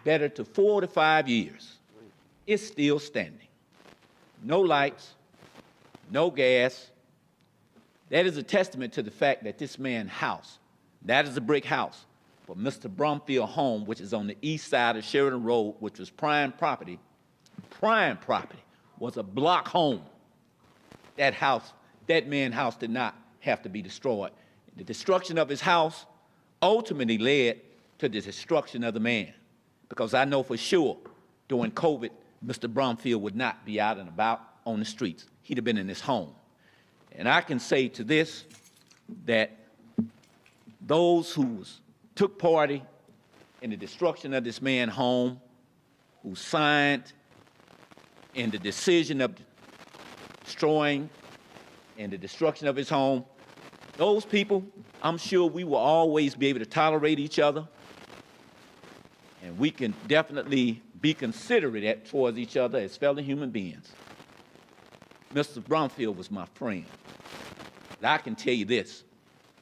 better to 4 to 5 years. It's still standing. No lights, no gas. That is a testament to the fact that this man's house, that is a brick house, but Mr. Brumfield home, which is on the east side of Sheridan Road, which was prime property, was a block home. That house, that man's house did not have to be destroyed. The destruction of his house ultimately led to the destruction of the man, because I know for sure during COVID, Mr. Brumfield would not be out and about on the streets. He'd have been in his home. And I can say to this that those who took part in the destruction of this man's home, who signed in the decision of destroying and the destruction of his home, those people, I'm sure we will always be able to tolerate each other, and we can definitely be considerate towards each other as fellow human beings. Mr. Brumfield was my friend. But I can tell you this,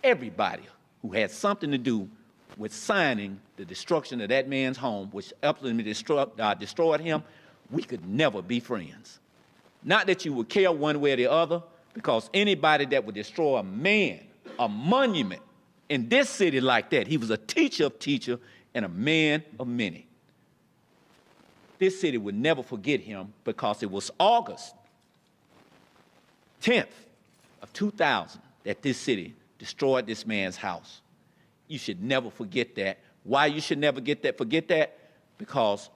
everybody who had something to do with signing the destruction of that man's home, which ultimately destroyed him, we could never be friends. Not that you would care one way or the other, because anybody that would destroy a man, a monument in this city like that, he was a teacher of teachers and a man of many. This city would never forget him, because it was August 10th of 2000 that this city destroyed this man's house. You should never forget that. Why you should never forget that? Because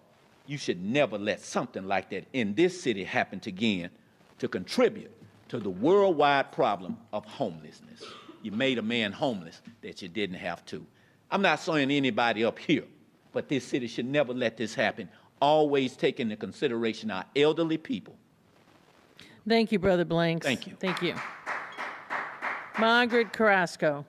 you should never let something like that in this city happen again to contribute to the worldwide problem of homelessness. You made a man homeless that you didn't have to. I'm not saying anybody up here, but this city should never let this happen. Always take into consideration our elderly people. Thank you, Brother Blanks. Thank you. Thank you. Margaret Carrasco.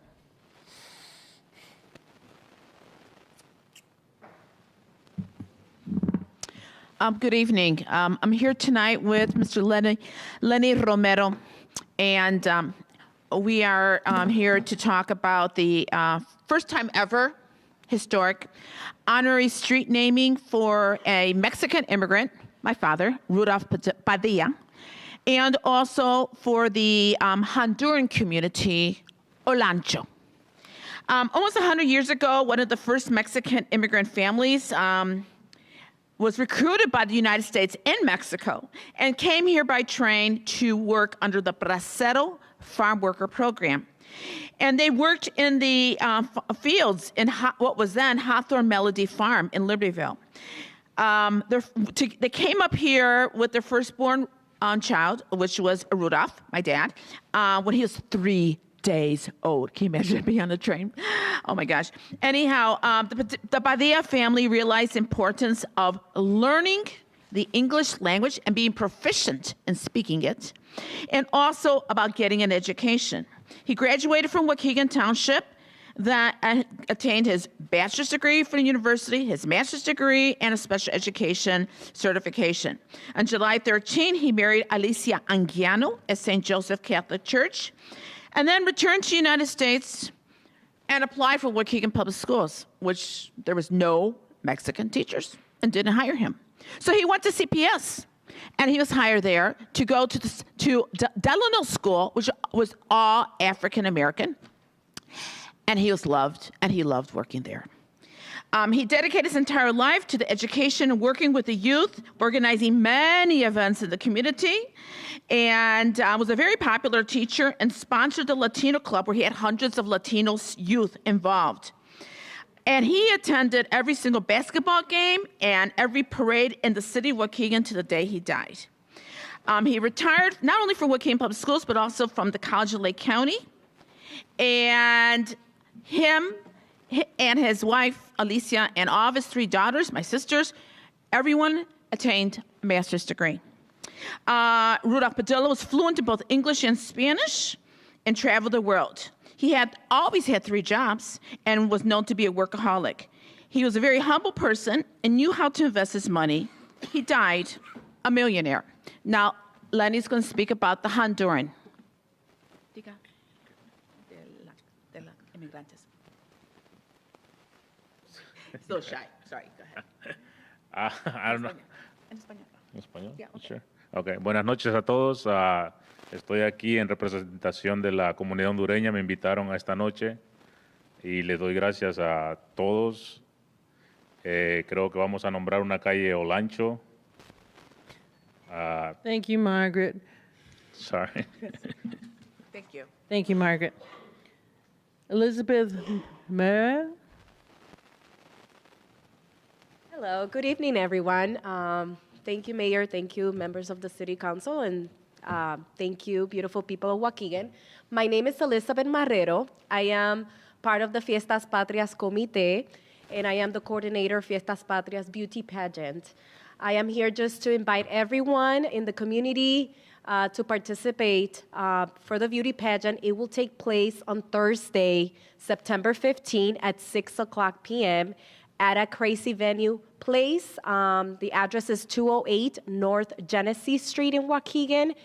Good evening. I'm here tonight with Mr. Lenny Romero, and we are here to talk about the first time ever historic honorary street naming for a Mexican immigrant, my father, Rudolph Padilla, and also for the Honduran community, Olancho. Almost 100 years ago, one of the first Mexican immigrant families was recruited by the United States in Mexico and came here by train to work under the Bracero Farm Worker Program. And they worked in the fields in what was then Hawthorne Melody Farm in Libertyville. They came up here with their firstborn child, which was Rudolph, my dad, when he was 3 days old. Can you imagine being on the train? Oh my gosh. Anyhow, the Padilla family realized the importance of learning the English language and being proficient in speaking it, and also about getting an education. He graduated from Waukegan Township, that attained his bachelor's degree from the university, his master's degree, and a special education certification. On July 13, he married Alicia Anguiano at St. Joseph Catholic Church, and then returned to the United States and applied for Waukegan Public Schools, which there was no Mexican teachers and didn't hire him. So he went to CPS, and he was hired there to go to Delano School, which was all African American, and he was loved, and he loved working there. He dedicated his entire life to the education and working with the youth, organizing many events in the community, and was a very popular teacher and sponsored the Latino Club, where he had hundreds of Latino youth involved. And he attended every single basketball game and every parade in the city of Waukegan to the day he died. He retired not only from Waukegan Public Schools, but also from the College of Lake County. And him and his wife, Alicia, and all of his 3 daughters, my sisters, everyone attained a master's degree. Rudolph Padilla was fluent in both English and Spanish and traveled the world. He had always had 3 jobs and was known to be a workaholic. He was a very humble person and knew how to invest his money. He died a millionaire. Now, Lenny's going to speak about the Honduran. So shy. Sorry, go ahead. I don't know. En español. ¿En español? Yeah, okay. Sure. Okay. Buenas noches a todos. Estoy aquí en representación de la comunidad hondureña. Me invitaron a esta noche y les doy gracias a todos. Creo que vamos a nombrar una calle Olancho. Thank you, Margaret. Sorry. Thank you. Thank you, Margaret. Elizabeth Mayer. Hello, good evening, everyone. Thank you, Mayor. Thank you, members of the City Council, and thank you, beautiful people of Waukegan. My name is Elizabeth Marrero. I am part of the Fiestas Patrias Comité, and I am the coordinator of Fiestas Patrias Beauty Pageant. I am here just to invite everyone in the community to participate for the beauty pageant. It will take place on Thursday, September 15 at 6 o'clock p.m. at a crazy venue place. The address is 208 North Genesee Street in Waukegan.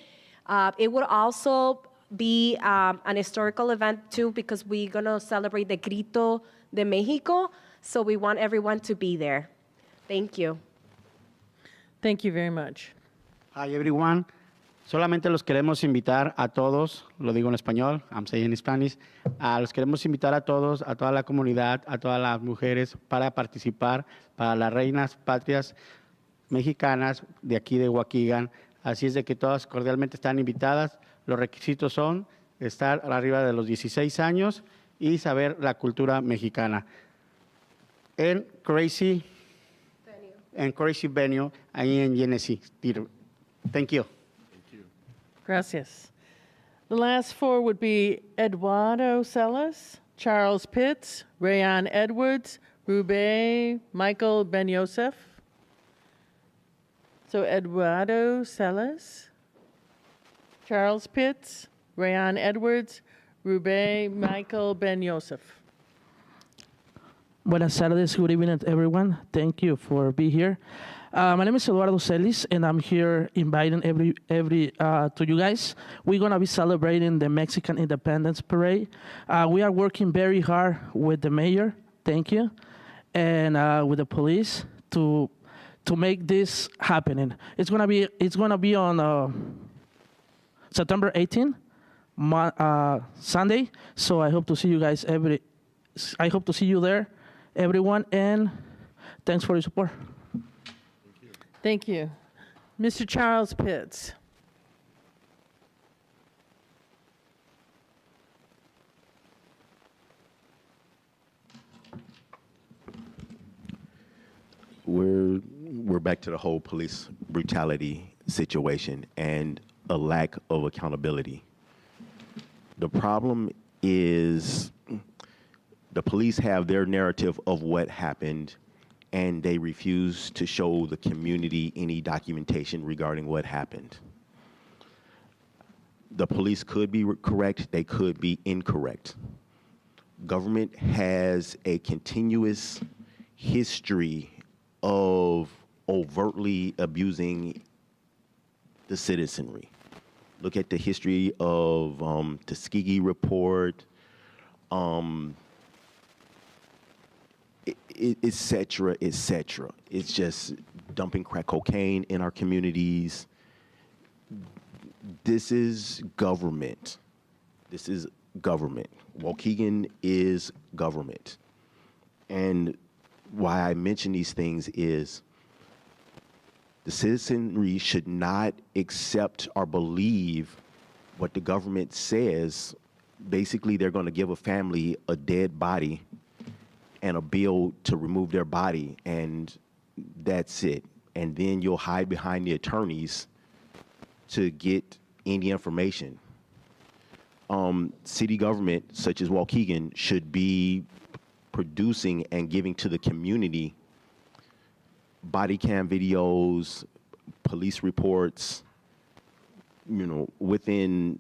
It will also be an historical event too, because we're gonna celebrate the Grito de Mexico. So we want everyone to be there. Thank you. Thank you very much. Hi, everyone. Solamente los queremos invitar a todos, lo digo en español, I'm saying in Spanish, los queremos invitar a todos, a toda la comunidad, a todas las mujeres para participar para las reinas patrias mexicanas de aquí de Waukegan. Así es de que todas cordialmente están invitadas. Los requisitos son estar arriba de los 16 años y saber la cultura mexicana. En Crazy Venue, ahí en Genesee. Thank you. Gracias. The last 4 would be Eduardo Celis, Charles Pitts, Rayon Edwards, Rubé Michael Ben Yosef. So Eduardo Celis, Charles Pitts, Rayon Edwards, Rubé Michael Ben Yosef. Buenas tardes, good evening everyone. Thank you for being here. My name is Eduardo Celis, and I'm here inviting every to you guys. We're gonna be celebrating the Mexican Independence Parade. We are working very hard with the mayor. Thank you, and with the police to make this happening. It's gonna be on September 18th, Sunday. So I hope to see you guys I hope to see you there, everyone, and thanks for your support. Thank you. Mr. Charles Pitts. We're back to the whole police brutality situation and a lack of accountability. The problem is the police have their narrative of what happened, and they refuse to show the community any documentation regarding what happened. The police could be correct, they could be incorrect. Government has a continuous history of overtly abusing the citizenry. Look at the history of Tuskegee Report, et cetera, et cetera. It's just dumping crack cocaine in our communities. This is government. This is government. Waukegan is government. And why I mention these things is the citizenry should not accept or believe what the government says. Basically, they're going to give a family a dead body and a bill to remove their body, and that's it. And then you'll hide behind the attorneys to get any information. City government, such as Waukegan, should be producing and giving to the community body cam videos, police reports, within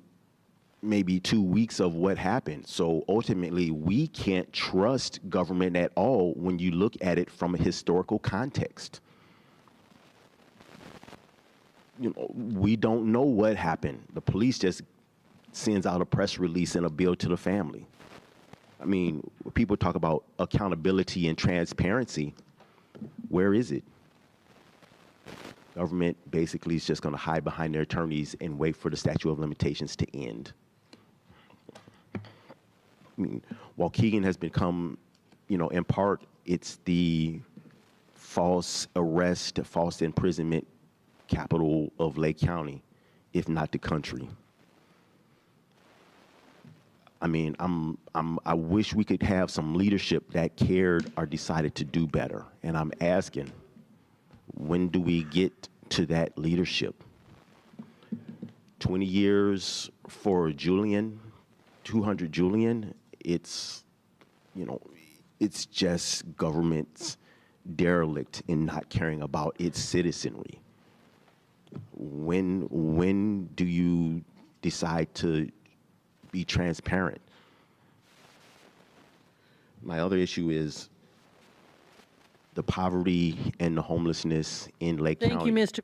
maybe 2 weeks of what happened. So ultimately, we can't trust government at all when you look at it from a historical context. We don't know what happened. The police just sends out a press release and a bill to the family. I mean, people talk about accountability and transparency. Where is it? Government basically is just going to hide behind their attorneys and wait for the statute of limitations to end. I mean, Waukegan has become, in part, it's the false arrest, false imprisonment capital of Lake County, if not the country. I mean, I wish we could have some leadership that cared or decided to do better. And I'm asking, when do we get to that leadership? 20 years for Julian, 200 Julian, it's just government's derelict in not caring about its citizenry. When do you decide to be transparent? My other issue is the poverty and the homelessness in Lake County. Thank you, Mr.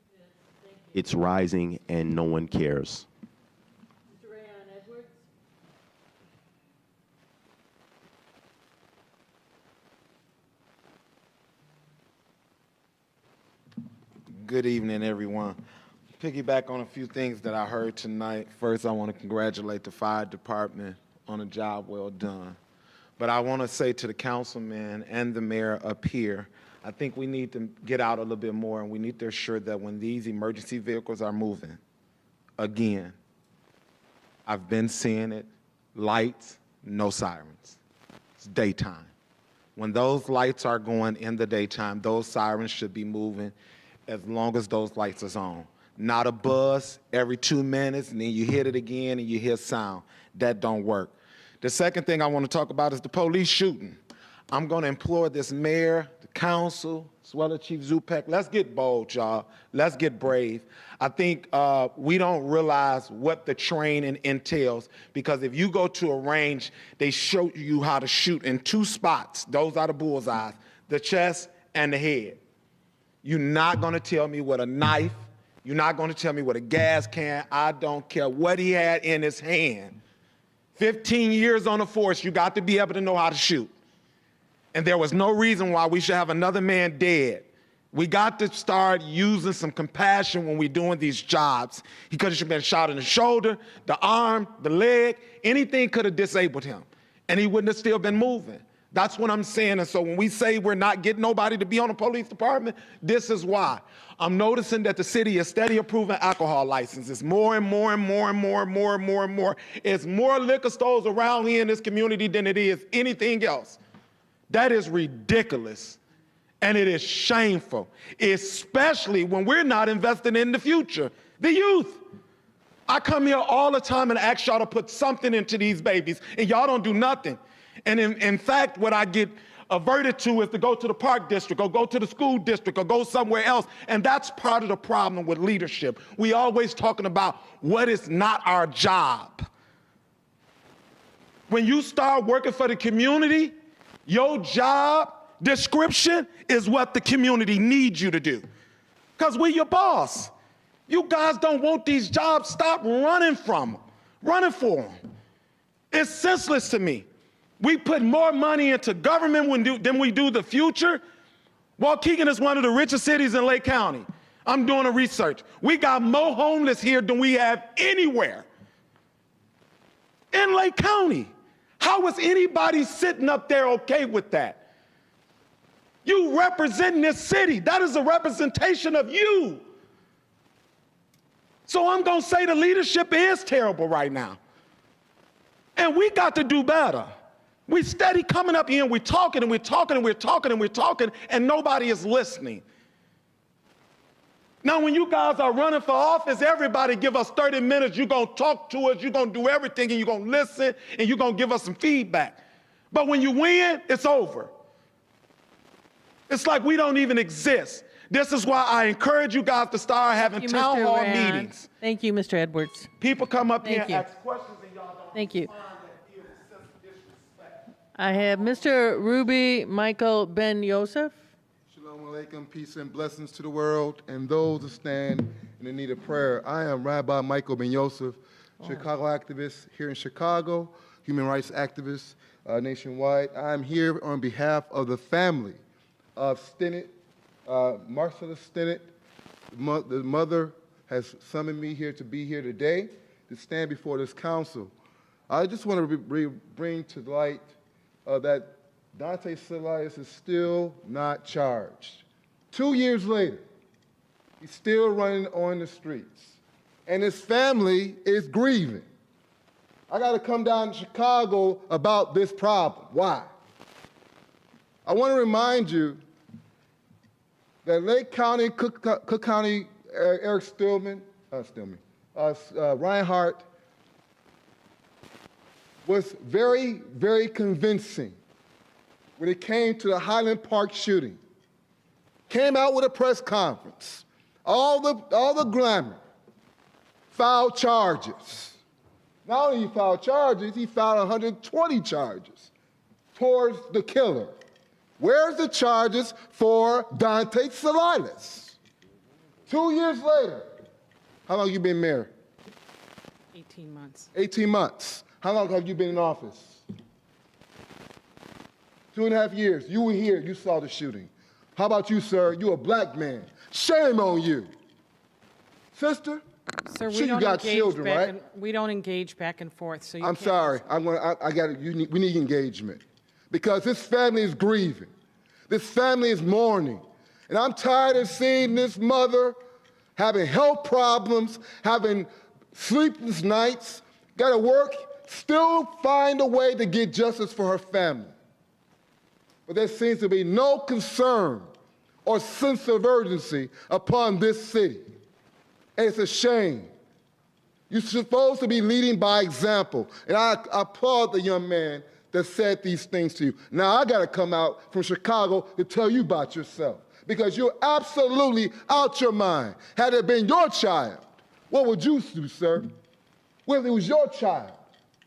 It's rising and no one cares. Mr. Rayon Edwards. Good evening, everyone. Piggyback on a few things that I heard tonight. First, I want to congratulate the fire department on a job well done. But I want to say to the councilman and the mayor up here, I think we need to get out a little bit more, and we need to ensure that when these emergency vehicles are moving, again, I've been seeing it, lights, no sirens. It's daytime. When those lights are going in the daytime, those sirens should be moving as long as those lights are on. Not a buzz every 2 minutes, and then you hit it again and you hear sound. That don't work. The second thing I want to talk about is the police shooting. I'm going to implore this mayor, the council, as well as Chief Zupek, let's get bold, y'all. Let's get brave. I think we don't realize what the training entails, because if you go to a range, they show you how to shoot in 2 spots. Those are the bullseyes, the chest and the head. You're not going to tell me with a knife. You're not going to tell me with a gas can. I don't care what he had in his hand. 15 years on the force, you got to be able to know how to shoot. And there was no reason why we should have another man dead. We got to start using some compassion when we're doing these jobs. He could have been shot in the shoulder, the arm, the leg. Anything could have disabled him, and he wouldn't have still been moving. That's what I'm saying. And so when we say we're not getting nobody to be on the police department, this is why. I'm noticing that the city is steady approving alcohol licenses, more and more and more and more and more and more and more. It's more liquor stores around here in this community than it is anything else. That is ridiculous. And it is shameful, especially when we're not investing in the future, the youth. I come here all the time and ask y'all to put something into these babies, and y'all don't do nothing. And in fact, what I get averted to is to go to the park district or go to the school district or go somewhere else. And that's part of the problem with leadership. We always talking about what is not our job. When you start working for the community, your job description is what the community needs you to do. Because we're your boss. You guys don't want these jobs. Stop running from them, running for them. It's senseless to me. We put more money into government than we do the future. Waukegan is one of the richest cities in Lake County. I'm doing a research. We got more homeless here than we have anywhere in Lake County. How is anybody sitting up there okay with that? You represent this city. That is a representation of you. So I'm going to say the leadership is terrible right now. And we got to do better. We steady coming up here and we're talking and we're talking and we're talking and we're talking and nobody is listening. Now, when you guys are running for office, everybody give us 30 minutes. You're going to talk to us. You're going to do everything and you're going to listen and you're going to give us some feedback. But when you win, it's over. It's like we don't even exist. This is why I encourage you guys to start having town hall meetings. Thank you, Mr. Edwards. People come up here and ask questions and y'all don't Thank you. respond. That feels a sense of disrespect. I have Mr. Ruby Michael Ben Yosef. Shalom Aleichem, peace and blessings to the world and those who stand in the need of prayer. I am Rabbi Michael Ben Yosef, Chicago activist here in Chicago, human rights activist nationwide. I am here on behalf of the family of Stinnett, Marcella Stinnett. The mother has summoned me here to be here today to stand before this council. I just want to bring to light that Dante Ceballos is still not charged. 2 years later, he's still running on the streets, and his family is grieving. I got to come down to Chicago about this problem. Why? I want to remind you that Lake County, Cook County, Eric Reinhardt was very, very convincing when it came to the Highland Park shooting. Came out with a press conference, all the glamour, filed charges. Not only he filed charges, he filed 120 charges towards the killer. Where's the charges for Dante Ceballos? 2 years later. How long have you been mayor? 18 months. 18 months. How long have you been in office? 2.5 years. You were here. You saw the shooting. How about you, sir? You're a black man. Shame on you. Sister? Sir, we sure don't you got engage children, back right? we don't engage back and forth. So you I'm can't sorry. We need engagement. Because this family is grieving. This family is mourning. And I'm tired of seeing this mother having health problems, having sleepless nights, got to work, still find a way to get justice for her family. But there seems to be no concern or sense of urgency upon this city. And it's a shame. You're supposed to be leading by example. And I applaud the young man that said these things to you. Now I got to come out from Chicago to tell you about yourself because you're absolutely out your mind. Had it been your child, what would you do, sir? Well, if it was your child,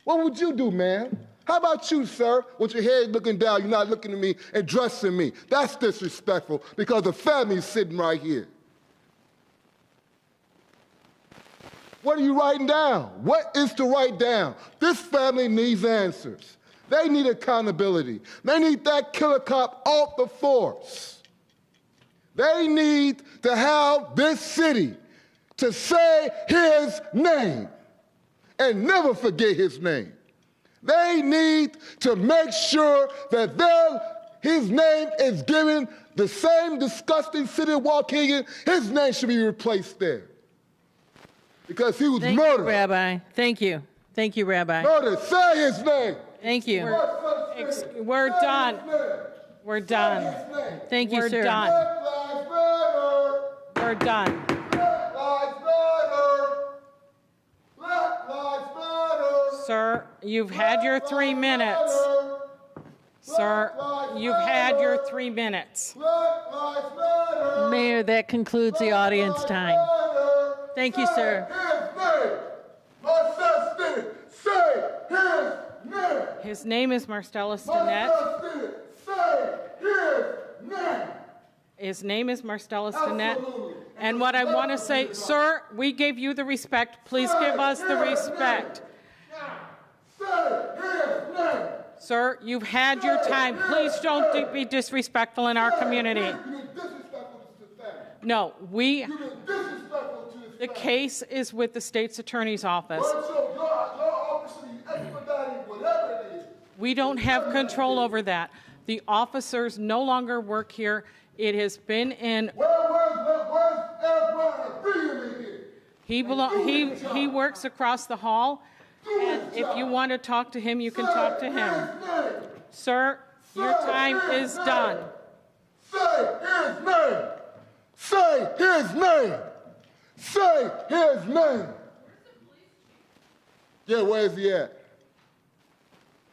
what would you do, man? How about you, sir? With your head looking down, you're not looking at me, addressing me. That's disrespectful because the family's sitting right here. What are you writing down? What is to write down? This family needs answers. They need accountability. They need that killer cop off the force. They need to have this city to say his name and never forget his name. They need to make sure that his name is given the same disgusting city of Waukegan. His name should be replaced there. Because he was Thank murdered. you, Rabbi. Thank you. Thank you, Rabbi. Murdered. Say his name. Thank you. We're done. We're done. Thank you, We're sir. done. We're done. Black lives matter. Black lives matter. Sir, you've had your 3 minutes. Sir, you've had your 3 minutes. Black lives matter. Mayor, that concludes the audience time. Thank you, sir. His name. My son did it. Say his name. His name is Marcellus My Stinnett. son did it. Say his name. His name is Marcellus Stinnett. And what I want to say, sir, we gave you the respect. Please give us the respect. Say his name. Sir, you've had your time. Please don't be disrespectful in our community. You've been disrespectful to the family. No, You've been disrespectful to this the case is with the state's attorney's office. your office should be expediting whatever it is. We don't have control over that. The officers no longer work here. It has been in. Where's Adjournment? Bring him in here. He works across the hall, and if you want to talk to him, you can talk to him. Sir, your time is done. Say his name. Say his name. Say his name. Yeah, where's he at?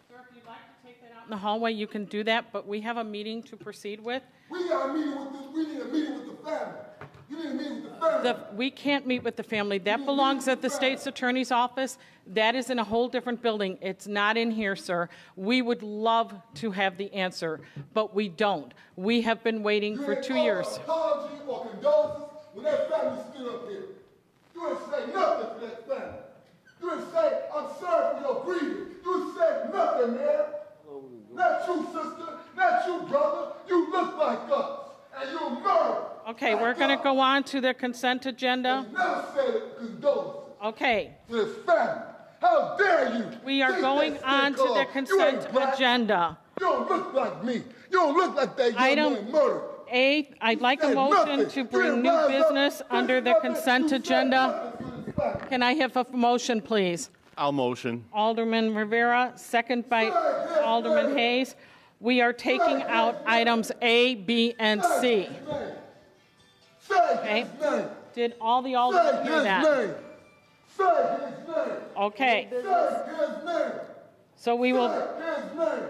Sir, if you'd like to take that out in the hallway, you can do that, but we have a meeting to proceed with. We got a meeting with we need a meeting with the family. You need a meeting with the family. We can't meet with the family. That belongs at the state's attorney's office. That is in a whole different building. It's not in here, sir. We would love to have the answer, but we don't. We have been waiting for 2 years. Apology or condolences when that family stood up here. You didn't say nothing to that family. You didn't say, I'm sorry for your grieving. You said nothing, man. Not you, sister. Not you, brother. You look like us. And you're murdered. Okay, we're going to go on to the consent agenda. You never said condolences Okay. to this family. How dare you? We are Take going that on stick to the off. consent You ain't black. agenda. You don't look like me. You don't look like that young Item man murdered. A, I'd like a said motion nothing. to You bring didn't new rise up. business under the consent agenda. Can I have a motion, please? I'll motion. Alderman Rivera, second by Alderman Hayes. We are taking out items A, B, and C. Okay? Did all the aldermen hear that? Say his name. Okay. Say his name. So we will. Say his name.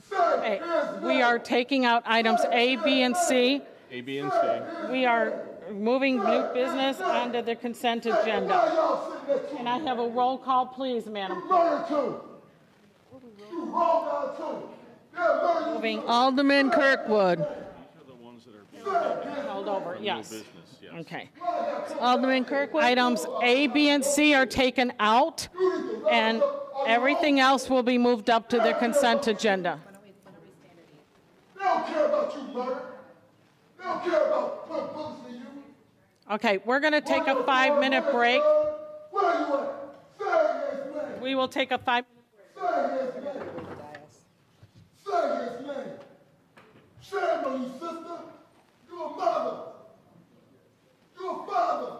Say Okay. his name. We are taking out items A, B, and C. A, B, and C. We are moving new business onto the consent agenda. Can I have a roll call, please, Madam Clerk? You wrong out too. They're murdering Moving Alderman Kirkwood. held over, yes. Okay. Alderman Kirkwood. Items A, B, and C are taken out, and everything else will be moved up to the consent agenda. They don't care about you, murder. They don't care about putting bullets in you. Okay, we're going to take a 5-minute break. Where are you at? Say his name. We will take a 5-minute Say his name. Say his name. Shame on you, sister. You're a mother. You're a father.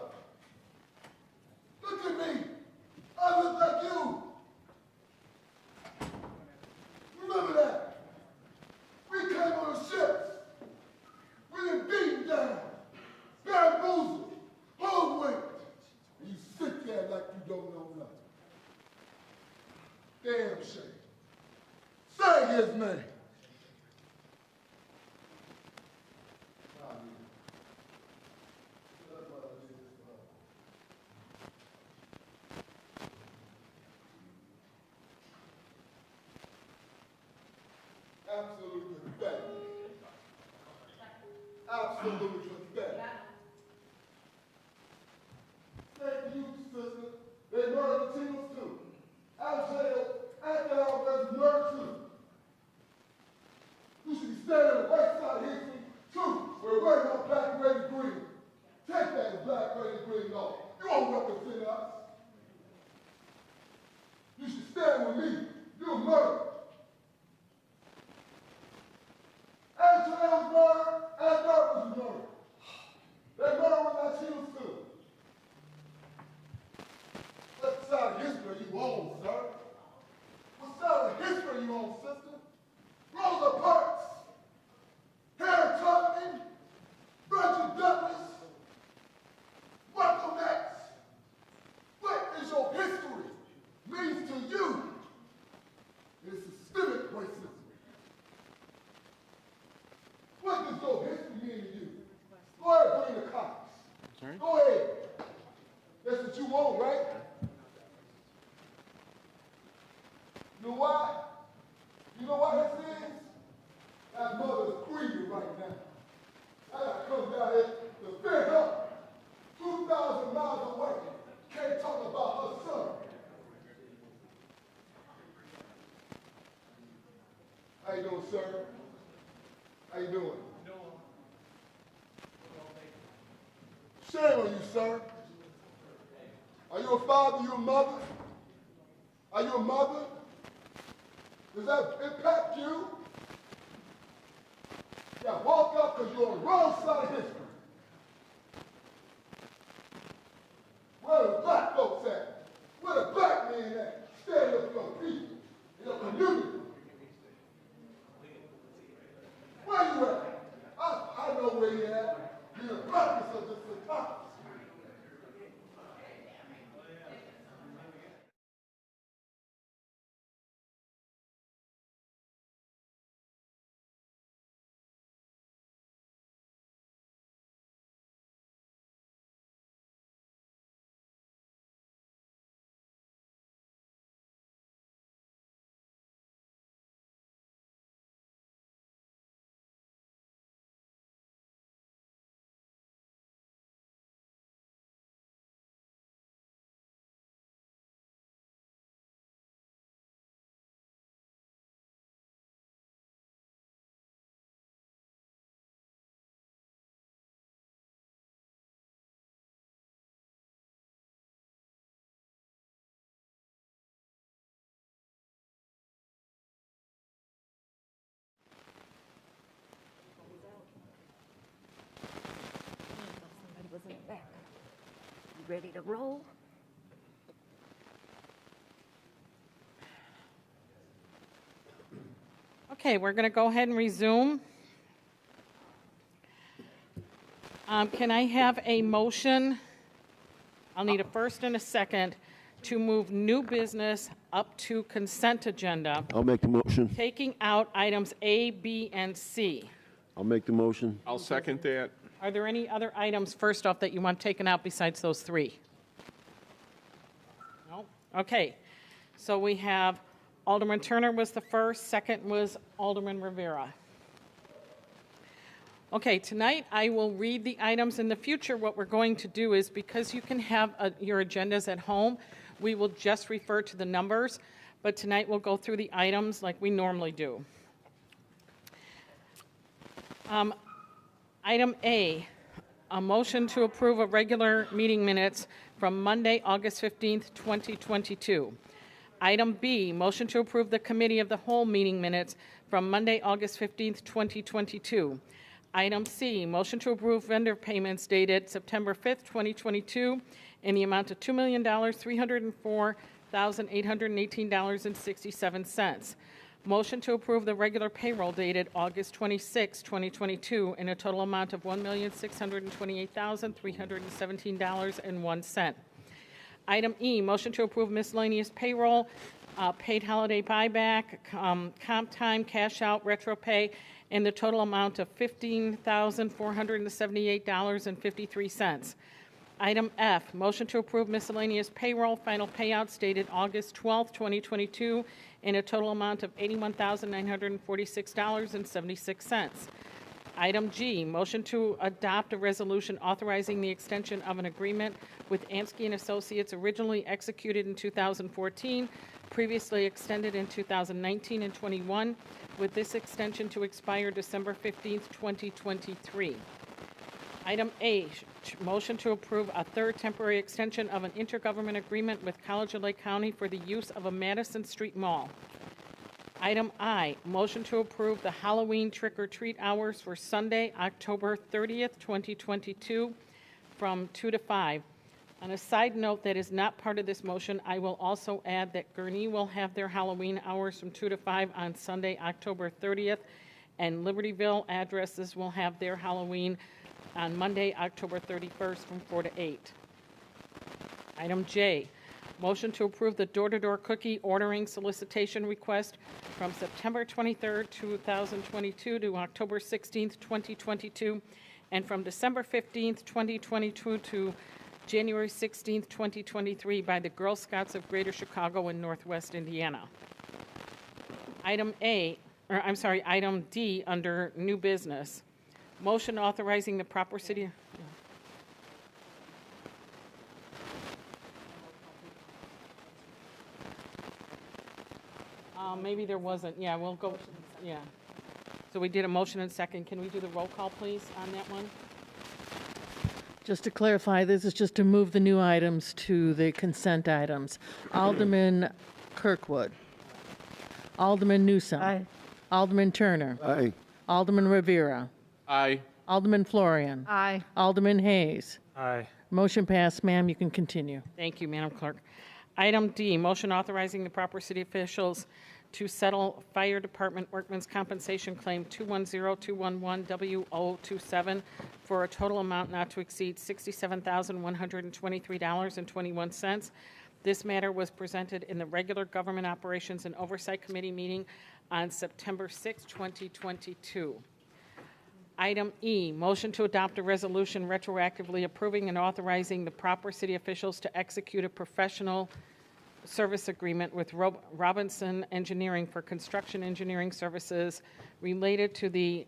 Look at me. I look like you. Remember that. We came on the ships. We done beaten down, bamboozled, hoodwinked. And you sit there like you don't know nothing. Damn shame. Say his name. sister with respect. Thank you, sister. They murdered the teams too. Out of jail, after all, there's murder too. You should be standing on the right side of history too. We're wearing our black, red, and green. Take that black, red, and green off. You won't represent us. You should stand with me. You're murdered. Angela was murdered, and Dark was murdered. They murdered Latinos too. What side of history you on, sir? What side of history you on, sister? Rosa Parks, Harry Tubman, Roger Douglas, Malcolm X. What is your history means to you? It's systemic racism. What does your history mean to you? Go ahead, bring the cops. Sorry? Go ahead. That's what you want, right? You know why? You know why this is? That mother's grieving right now. I gotta come down here to fed up. 2,000 miles away. Can't talk about her son. How you doing, sir? How you doing? Shame on you, sir. Are you a father? You a mother? Are you a mother? Does that impact you? Yeah, walk up because you're on the wrong side of history. Where the black folks at? Where the black men at? Stand up for your people, your community. Where you at? I know where you at. You're the blackness of this society. Was in the back. You ready to roll? Okay, we're going to go ahead and resume. Can I have a motion? I'll need a first and a second to move new business up to consent agenda, I'll make the motion. taking out items A, B, and C. I'll make the motion. I'll second that. Are there any other items, first off, that you want taken out besides those three? No? Okay. So we have Alderman Turner was the first, second was Alderman Rivera. Okay, tonight I will read the items. In the future, what we're going to do is, because you can have your agendas at home, we will just refer to the numbers, but tonight we'll go through the items like we normally do. Item A, a motion to approve a regular meeting minutes from Monday, August 15th, 2022. Item B, motion to approve the committee of the whole meeting minutes from Monday, August 15th, 2022. Item C, motion to approve vendor payments dated September 5th, 2022 in the amount of $2,304,818.67. Motion to approve the regular payroll dated August 26, 2022 in a total amount of $1,628,317.01. Item E, motion to approve miscellaneous payroll, paid holiday buyback, comp time, cash out, retro pay, in the total amount of $15,478.53. Item F, motion to approve miscellaneous payroll, final payouts dated August 12, 2022 in a total amount of $81,946.76. Item G, motion to adopt a resolution authorizing the extension of an agreement with Amsky and Associates originally executed in 2014, previously extended in 2019 and 21, with this extension to expire December 15th, 2023. Item A, motion to approve a third temporary extension of an intergovernment agreement with College of Lake County for the use of a Madison Street Mall. Item I, motion to approve the Halloween trick-or-treat hours for Sunday, October 30th, 2022, from 2 to 5. On a side note that is not part of this motion, I will also add that Gurnee will have their Halloween hours from 2 to 5 on Sunday, October 30th, and Libertyville addresses will have their Halloween on Monday, October 31st, from 4 to 8. Item J, motion to approve the door-to-door cookie ordering solicitation request from September 23rd, 2022 to October 16th, 2022, and from December 15th, 2022 to January 16th, 2023 by the Girl Scouts of Greater Chicago and Northwest Indiana. Item D under new business. Motion authorizing the proper city. Maybe there wasn't. Yeah, we'll go. Yeah. So we did a motion and second. Can we do the roll call, please, on that one? Just to clarify, this is just to move the new items to the consent items. Alderman Kirkwood. Alderman Newsome. Aye. Alderman Turner. Aye. Alderman Rivera. Aye. Alderman Florian. Aye. Alderman Hayes. Aye. Motion passed. Ma'am, you can continue. Thank you, Madam Clerk. Item D, motion authorizing the proper city officials to settle Fire Department Workmen's Compensation Claim 210211W027 for a total amount not to exceed $67,123.21. This matter was presented in the regular Government Operations and Oversight Committee meeting on September 6, 2022. Item E, motion to adopt a resolution retroactively approving and authorizing the proper city officials to execute a professional service agreement with Robinson Engineering for construction engineering services related to the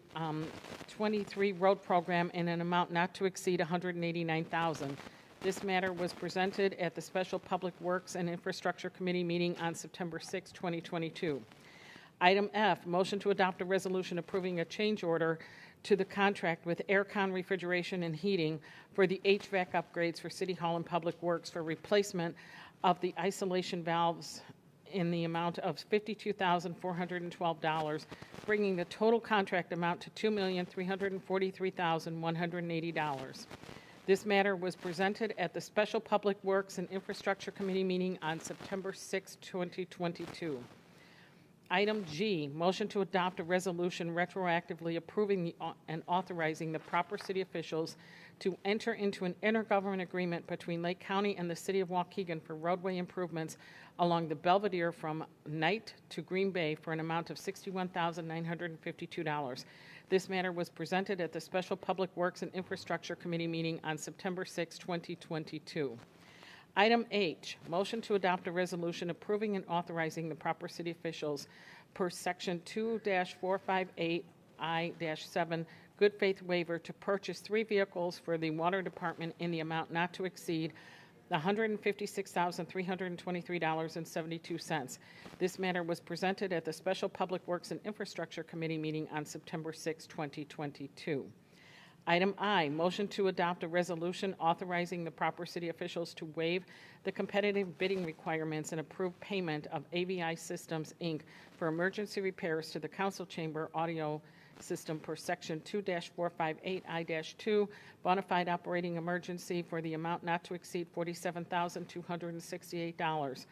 23 road program in an amount not to exceed $189,000. This matter was presented at the Special Public Works and Infrastructure Committee meeting on September 6, 2022. Item F, motion to adopt a resolution approving a change order to the contract with Aircon Refrigeration and Heating for the HVAC upgrades for City Hall and Public Works for replacement of the isolation valves in the amount of $52,412, bringing the total contract amount to $2,343,180. This matter was presented at the Special Public Works and Infrastructure Committee meeting on September 6, 2022. Item G, motion to adopt a resolution retroactively approving and authorizing the proper city officials to enter into an intergovernment agreement between Lake County and the City of Waukegan for roadway improvements along the Belvedere from Knight to Green Bay for an amount of $61,952. This matter was presented at the Special Public Works and Infrastructure Committee meeting on September 6, 2022. Item H, motion to adopt a resolution approving and authorizing the proper city officials per Section 2-458I-7 good faith waiver to purchase 3 vehicles for the Water Department in the amount not to exceed $156,323.72. This matter was presented at the Special Public Works and Infrastructure Committee meeting on September 6, 2022. Item I, motion to adopt a resolution authorizing the proper city officials to waive the competitive bidding requirements and approve payment of AVI Systems, Inc. for emergency repairs to the council chamber audio system per Section 2-458I-2, bona fide operating emergency for the amount not to exceed $47,268.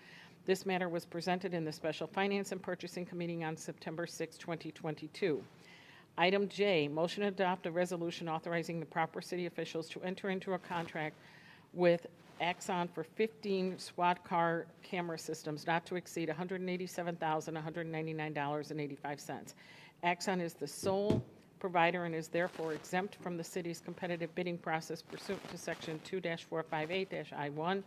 This matter was presented in the Special Finance and Purchasing Committee on September 6, 2022. Item J, motion to adopt a resolution authorizing the proper city officials to enter into a contract with Axon for 15 SWAT car camera systems not to exceed $187,199.85. Axon is the sole provider and is therefore exempt from the city's competitive bidding process pursuant to Section 2-458-I-1,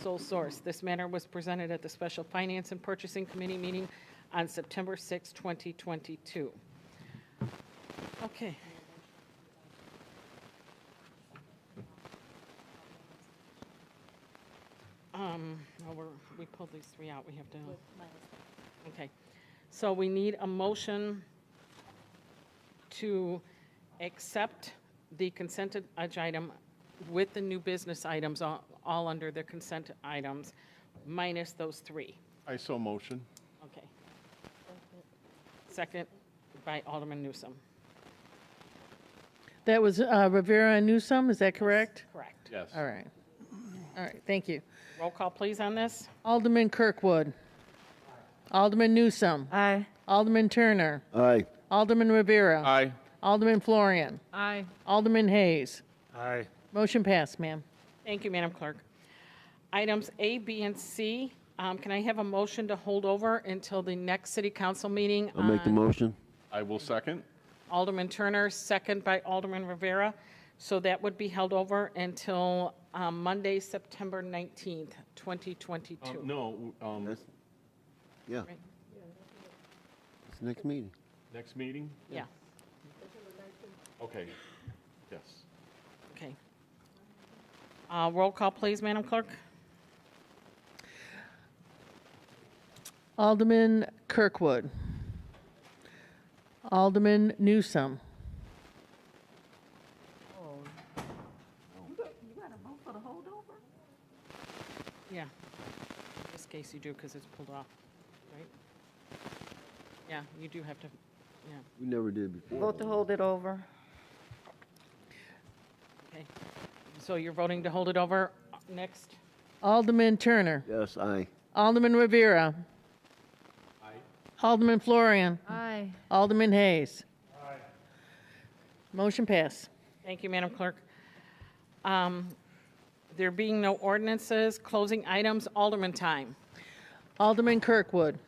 sole source. This matter was presented at the Special Finance and Purchasing Committee meeting on September 6, 2022. Okay. Well, we pulled these three out, we have to. Okay, so we need a motion to accept the consent item with the new business items, all under the consent items, minus those three. I so motion. Okay. Second by Alderman Newsome. That was Rivera and Newsome, is that correct? Correct. Yes. All right. All right, thank you. Roll call, please, on this. Alderman Kirkwood. Alderman Newsome. Aye. Alderman Turner. Aye. Alderman Rivera. Aye. Alderman Florian. Aye. Alderman Hayes. Aye. Motion passed, ma'am. Thank you, Madam Clerk. Items A, B, and C, can I have a motion to hold over until the next city council meeting? I'll make the on motion. I will second. Alderman Turner, second by Alderman Rivera. So that would be held over until Monday, September 19th, 2022. No, Yeah. Right. It's the next meeting. next meeting? Yeah, Okay, yes. okay. Roll call, please, Madam Clerk. Alderman Kirkwood. Alderman Newsome. You got to vote for the holdover? Yeah. In this case, you do because it's pulled off, right? Yeah, you do have to, yeah, We never did before. Vote to hold it over. okay. So you're voting to hold it over next? Alderman Turner. Yes, aye. Alderman Rivera. Aye. Alderman Florian. Aye. Alderman Hayes. Aye. Motion passed. Thank you, Madam Clerk. There being no ordinances, closing items, Alderman time. Alderman Kirkwood.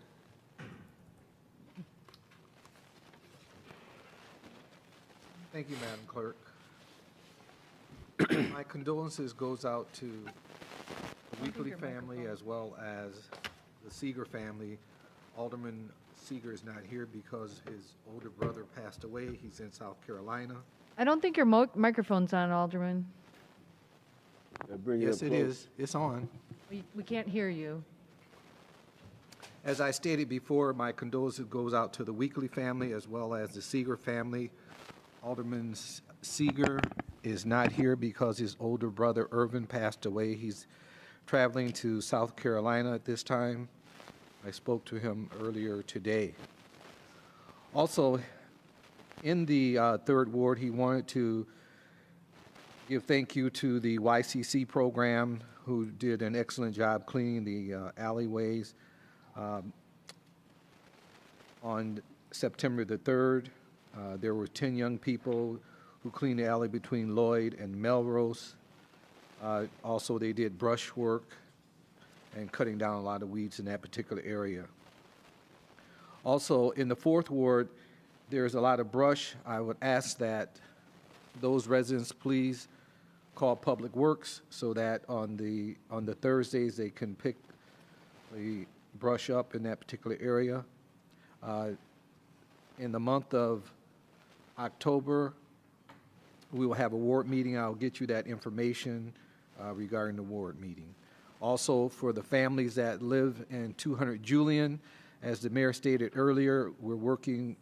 Thank you, Madam Clerk. My condolences goes out to the Weekly family as well as the Seeger family. Alderman Seeger is not here because his older brother passed away. He's in South Carolina. I don't think your microphone's on, Alderman. Yes, it is. It's on. We can't hear you. As I stated before, my condolences goes out to the Weekly family as well as the Seeger family. Alderman Seeger is not here because his older brother Irvin passed away. He's traveling to South Carolina at this time. I spoke to him earlier today. Also, in the Third Ward, he wanted to give thank you to the YCC program who did an excellent job cleaning the alleyways. On September the 3rd, there were 10 young people who cleaned the alley between Lloyd and Melrose. Also, they did brush work and cutting down a lot of weeds in that particular area. Also, in the Fourth Ward, there's a lot of brush. I would ask that those residents please call Public Works so that on the Thursdays they can pick the brush up in that particular area. In the month of October, we will have a ward meeting. I'll get you that information regarding the ward meeting. Also, for the families that live in 200 Julian, as the mayor stated earlier, we're working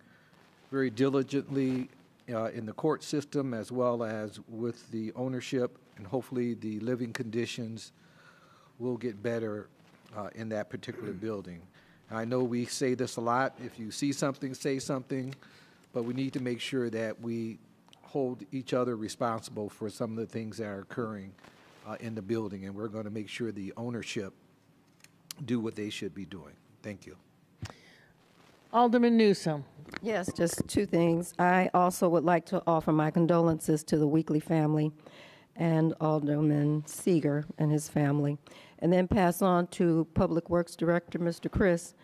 very diligently in the court system as well as with the ownership, and hopefully the living conditions will get better in that particular building. I know we say this a lot, if you see something, say something, but we need to make sure that we hold each other responsible for some of the things that are occurring in the building, and we're going to make sure the ownership do what they should be doing. Thank you. Alderman Newsome. Yes, just two things. I also would like to offer my condolences to the Weekly family and Alderman Seeger and his family, and then pass on to Public Works Director, Mr. Chris,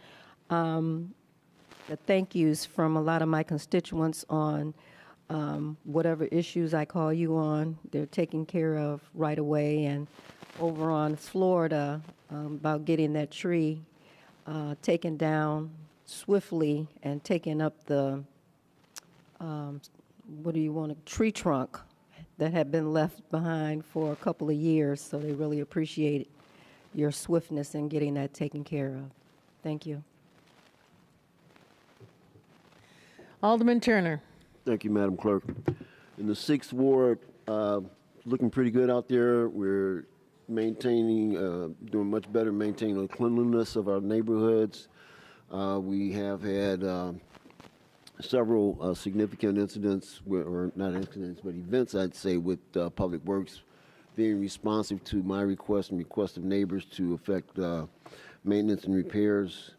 the thank yous from a lot of my constituents on whatever issues I call you on, they're taken care of right away. And over on Florida, about getting that tree taken down swiftly and taking up the, tree trunk that had been left behind for a couple of years. So they really appreciate your swiftness in getting that taken care of. Thank you. Alderman Turner. Thank you, Madam Clerk. In the 6th Ward, looking pretty good out there. We're maintaining, doing much better maintaining the cleanliness of our neighborhoods. We have had several significant incidents, or not incidents, but events, I'd say, with Public Works being responsive to my request and request of neighbors to effect maintenance and repairs,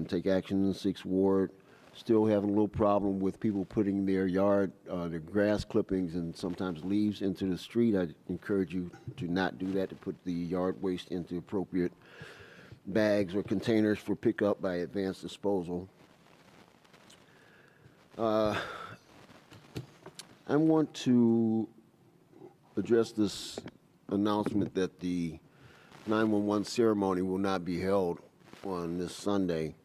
take action in the 6th Ward. Still having a little problem with people putting their yard, their grass clippings and sometimes leaves into the street. I encourage you to not do that, to put the yard waste into appropriate bags or containers for pickup by advanced disposal. I want to address this announcement that the 911 ceremony will not be held on this Sunday.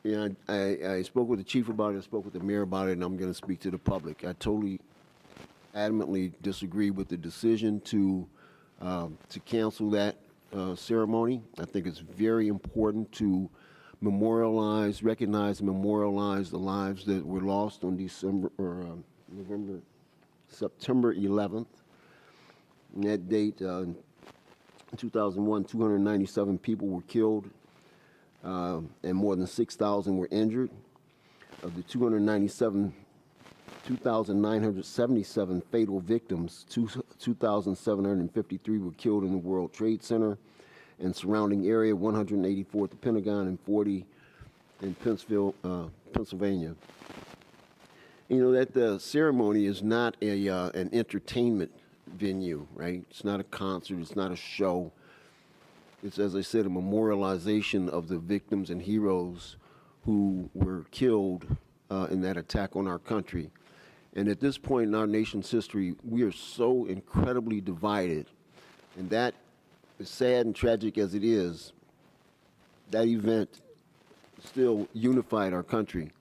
Yeah, I spoke with the chief about it, I spoke with the mayor about it, and I'm going to speak to the public. I totally adamantly disagree with the decision to cancel that ceremony. I think it's very important to memorialize, recognize, and memorialize the lives that were lost on September 11th. And that date, in 2001, 297 people were killed. And more than 6,000 were injured. Of the 2,977 fatal victims, 2,753 were killed in the World Trade Center and surrounding area, 184 at the Pentagon and 40 in Pennsylvania. You know that the ceremony is not an entertainment venue, right? It's not a concert, it's not a show. It's, as I said, a memorialization of the victims and heroes who were killed in that attack on our country. And at this point in our nation's history, we are so incredibly divided. And that, as sad and tragic as it is, that event still unified our country.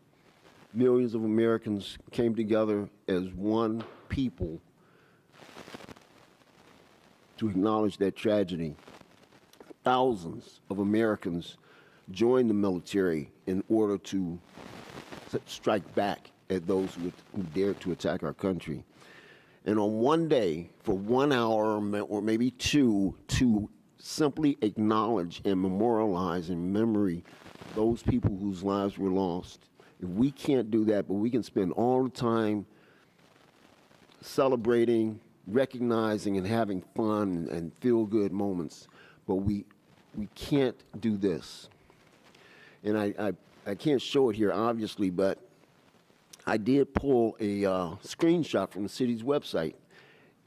Millions of Americans came together as one people to acknowledge that tragedy. Thousands of Americans joined the military in order to strike back at those who dared to attack our country. And on one day, for 1 hour or maybe two, to simply acknowledge and memorialize in memory those people whose lives were lost. If we can't do that, but we can spend all the time celebrating, recognizing, and having fun and feel-good moments, but we can't do this. And I can't show it here, obviously, but I did pull a screenshot from the city's website,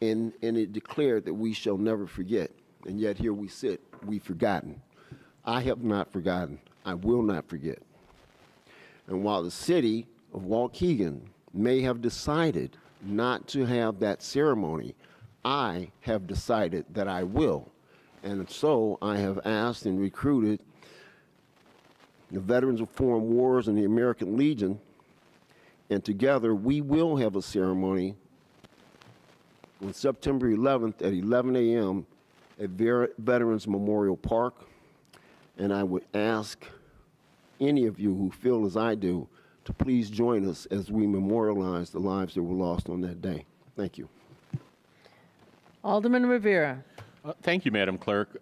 and it declared that we shall never forget. And yet here we sit, we've forgotten. I have not forgotten. I will not forget. And while the city of Waukegan may have decided not to have that ceremony, I have decided that I will. And so I have asked and recruited the Veterans of Foreign Wars and the American Legion, and together we will have a ceremony on September 11th at 11 a.m. at Veterans Memorial Park. And I would ask any of you who feel as I do to please join us as we memorialize the lives that were lost on that day. Thank you. Alderman Rivera. Thank you, Madam Clerk.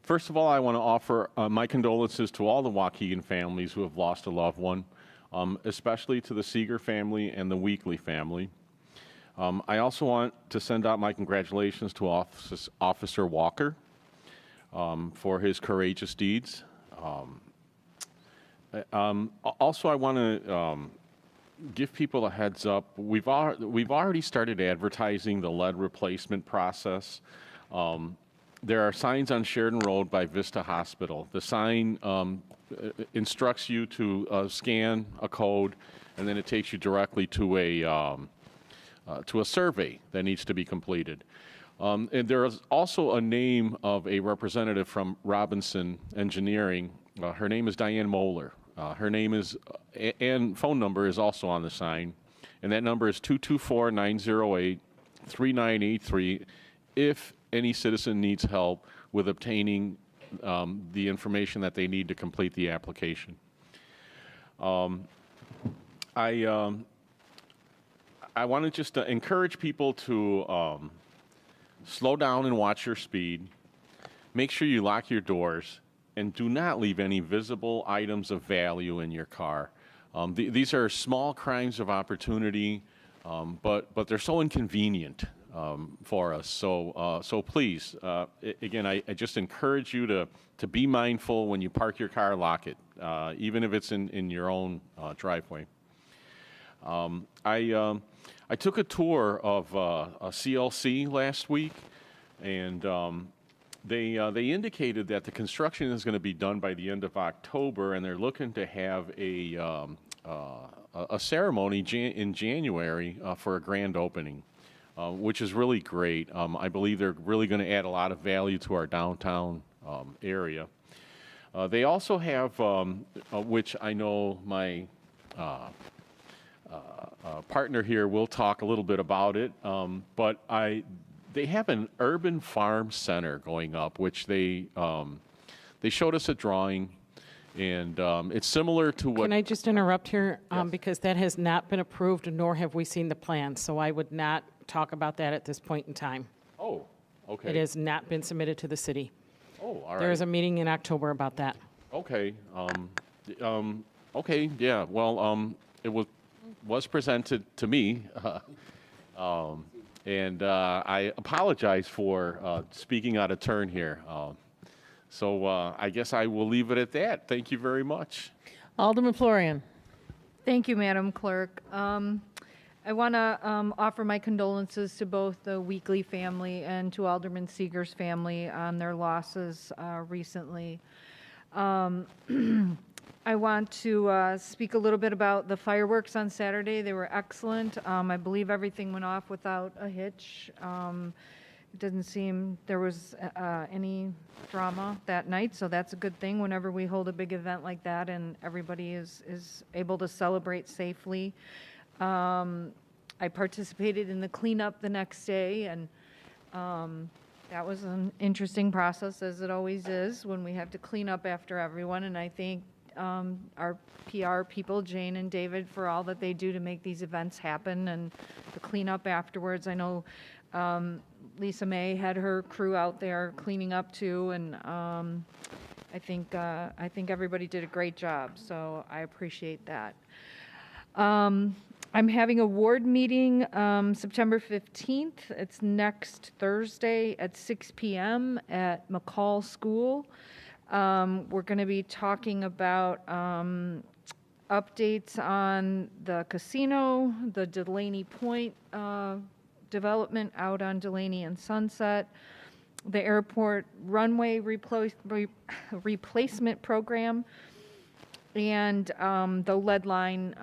First of all, I want to offer my condolences to all the Waukegan families who have lost a loved one, especially to the Seeger family and the Weekly family. I also want to send out my congratulations to Officer Walker for his courageous deeds. Also, I want to give people a heads up. We've already started advertising the lead replacement process. There are signs on Sheridan Road by Vista Hospital. The sign instructs you to scan a code, and then it takes you directly to a survey that needs to be completed. And there is also a name of a representative from Robinson Engineering. Her name is Diane Moeller. Her name is, and phone number is also on the sign, and that number is 224-908-3983. If any citizen needs help with obtaining the information that they need to complete the application. I want to just encourage people to slow down and watch your speed. Make sure you lock your doors and do not leave any visible items of value in your car. These are small crimes of opportunity, but they're so inconvenient for us. So please, again, I just encourage you to be mindful when you park your car, lock it, even if it's in your own driveway. I took a tour of a CLC last week, and they indicated that the construction is going to be done by the end of October, and they're looking to have a ceremony in January for a grand opening, which is really great. I believe they're really going to add a lot of value to our downtown area. They also have, which I know my partner here will talk a little bit about it, but they have an urban farm center going up, which they showed us a drawing, and it's similar to what. Can I just interrupt here? Because that has not been approved, nor have we seen the plan, so I would not talk about that at this point in time. Oh, okay. It has not been submitted to the city. Oh, all right. There is a meeting in October about that. Okay. Okay. Yeah. Well, it was presented to me, and I apologize for speaking out of turn here. So I guess I will leave it at that. Thank you very much. Alderman Florian. Thank you, Madam Clerk. I want to offer my condolences to both the Weekly family and to Alderman Seeger's family on their losses recently. I want to speak a little bit about the fireworks on Saturday. They were excellent. I believe everything went off without a hitch. It didn't seem there was any drama that night, so that's a good thing whenever we hold a big event like that and everybody is able to celebrate safely. I participated in the cleanup the next day, and that was an interesting process, as it always is, when we have to clean up after everyone, and I think our PR people, Jane and David, for all that they do to make these events happen and the cleanup afterwards. I know Lisa May had her crew out there cleaning up too, and I think everybody did a great job, so I appreciate that. I'm having a ward meeting September 15th. It's next Thursday at 6 p.m. at McCall School. We're going to be talking about updates on the casino, the Delaney Point development out on Delaney and Sunset, the airport runway replacement program, and the lead line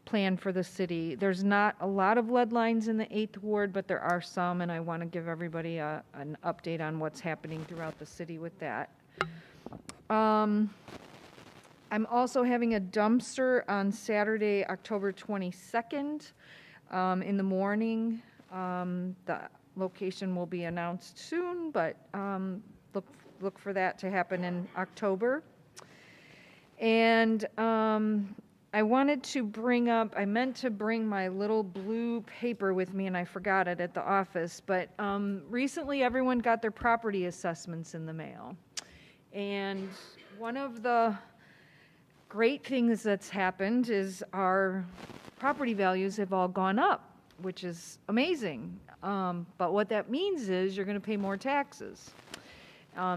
plan for the city. There's not a lot of lead lines in the 8th Ward, but there are some, and I want to give everybody an update on what's happening throughout the city with that. I'm also having a dumpster on Saturday, October 22nd in the morning. The location will be announced soon, but look for that to happen in October. And I wanted to bring up, I meant to bring my little blue paper with me and I forgot it at the office, but recently everyone got their property assessments in the mail. And one of the great things that's happened is our property values have all gone up, which is amazing. But what that means is you're going to pay more taxes.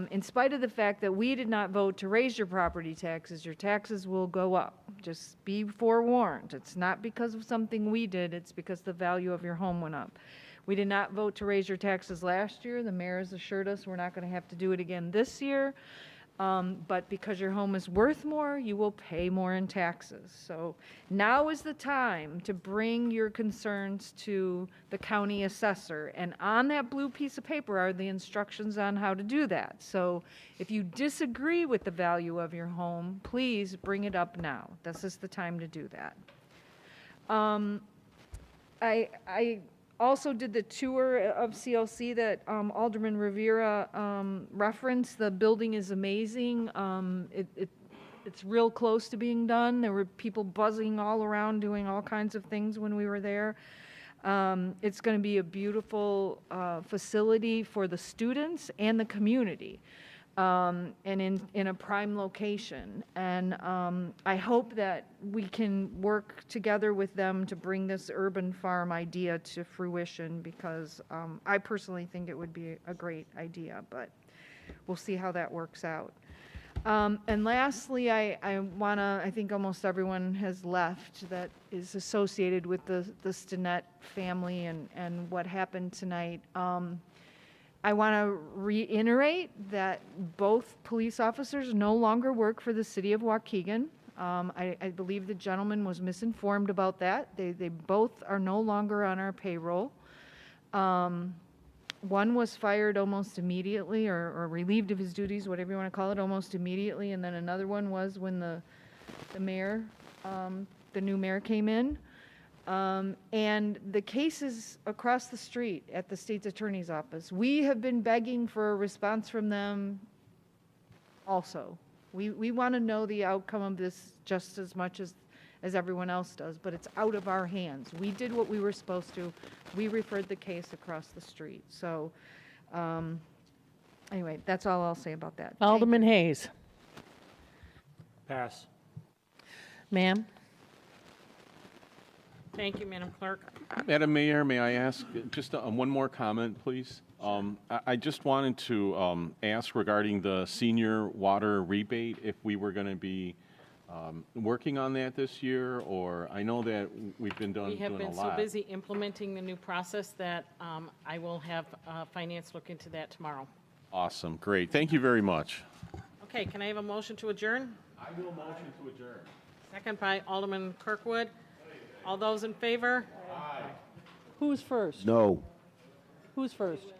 In spite of the fact that we did not vote to raise your property taxes, your taxes will go up. Just be forewarned. It's not because of something we did, it's because the value of your home went up. We did not vote to raise your taxes last year. The mayor has assured us we're not going to have to do it again this year. But because your home is worth more, you will pay more in taxes. So now is the time to bring your concerns to the county assessor. And on that blue piece of paper are the instructions on how to do that. So if you disagree with the value of your home, please bring it up now. This is the time to do that. I Also did the tour of CLC that Alderman Rivera referenced. The building is amazing. It's real close to being done. There were people buzzing all around doing all kinds of things when we were there. It's going to be a beautiful facility for the students and the community, and in a prime location. And I hope that we can work together with them to bring this urban farm idea to fruition, because I personally think it would be a great idea, but we'll see how that works out. And lastly, I think almost everyone has left that is associated with the Stinnett family and what happened tonight. I want to reiterate that both police officers no longer work for the city of Waukegan. I believe the gentleman was misinformed about that. They both are no longer on our payroll. One was fired almost immediately, or relieved of his duties, whatever you want to call it, almost immediately, and then another one was when the mayor, the new mayor came in. And the case is across the street at the state's attorney's office. We have been begging for a response from them also. We want to know the outcome of this just as much as everyone else does, but it's out of our hands. We did what we were supposed to. We referred the case across the street. So anyway, that's all I'll say about that. Alderman Hayes. Pass. Ma'am? Thank you, Madam Clerk. Madam Mayor, may I ask just one more comment, please? I just wanted to ask regarding the senior water rebate, if we were going to be working on that this year, or I know that we've been doing a lot. We have been so busy implementing the new process that I will have finance look into that tomorrow. Awesome, great. Thank you very much. Okay, can I have a motion to adjourn? I will motion to adjourn. Second by Alderman Kirkwood. All those in favor? No. Who's first?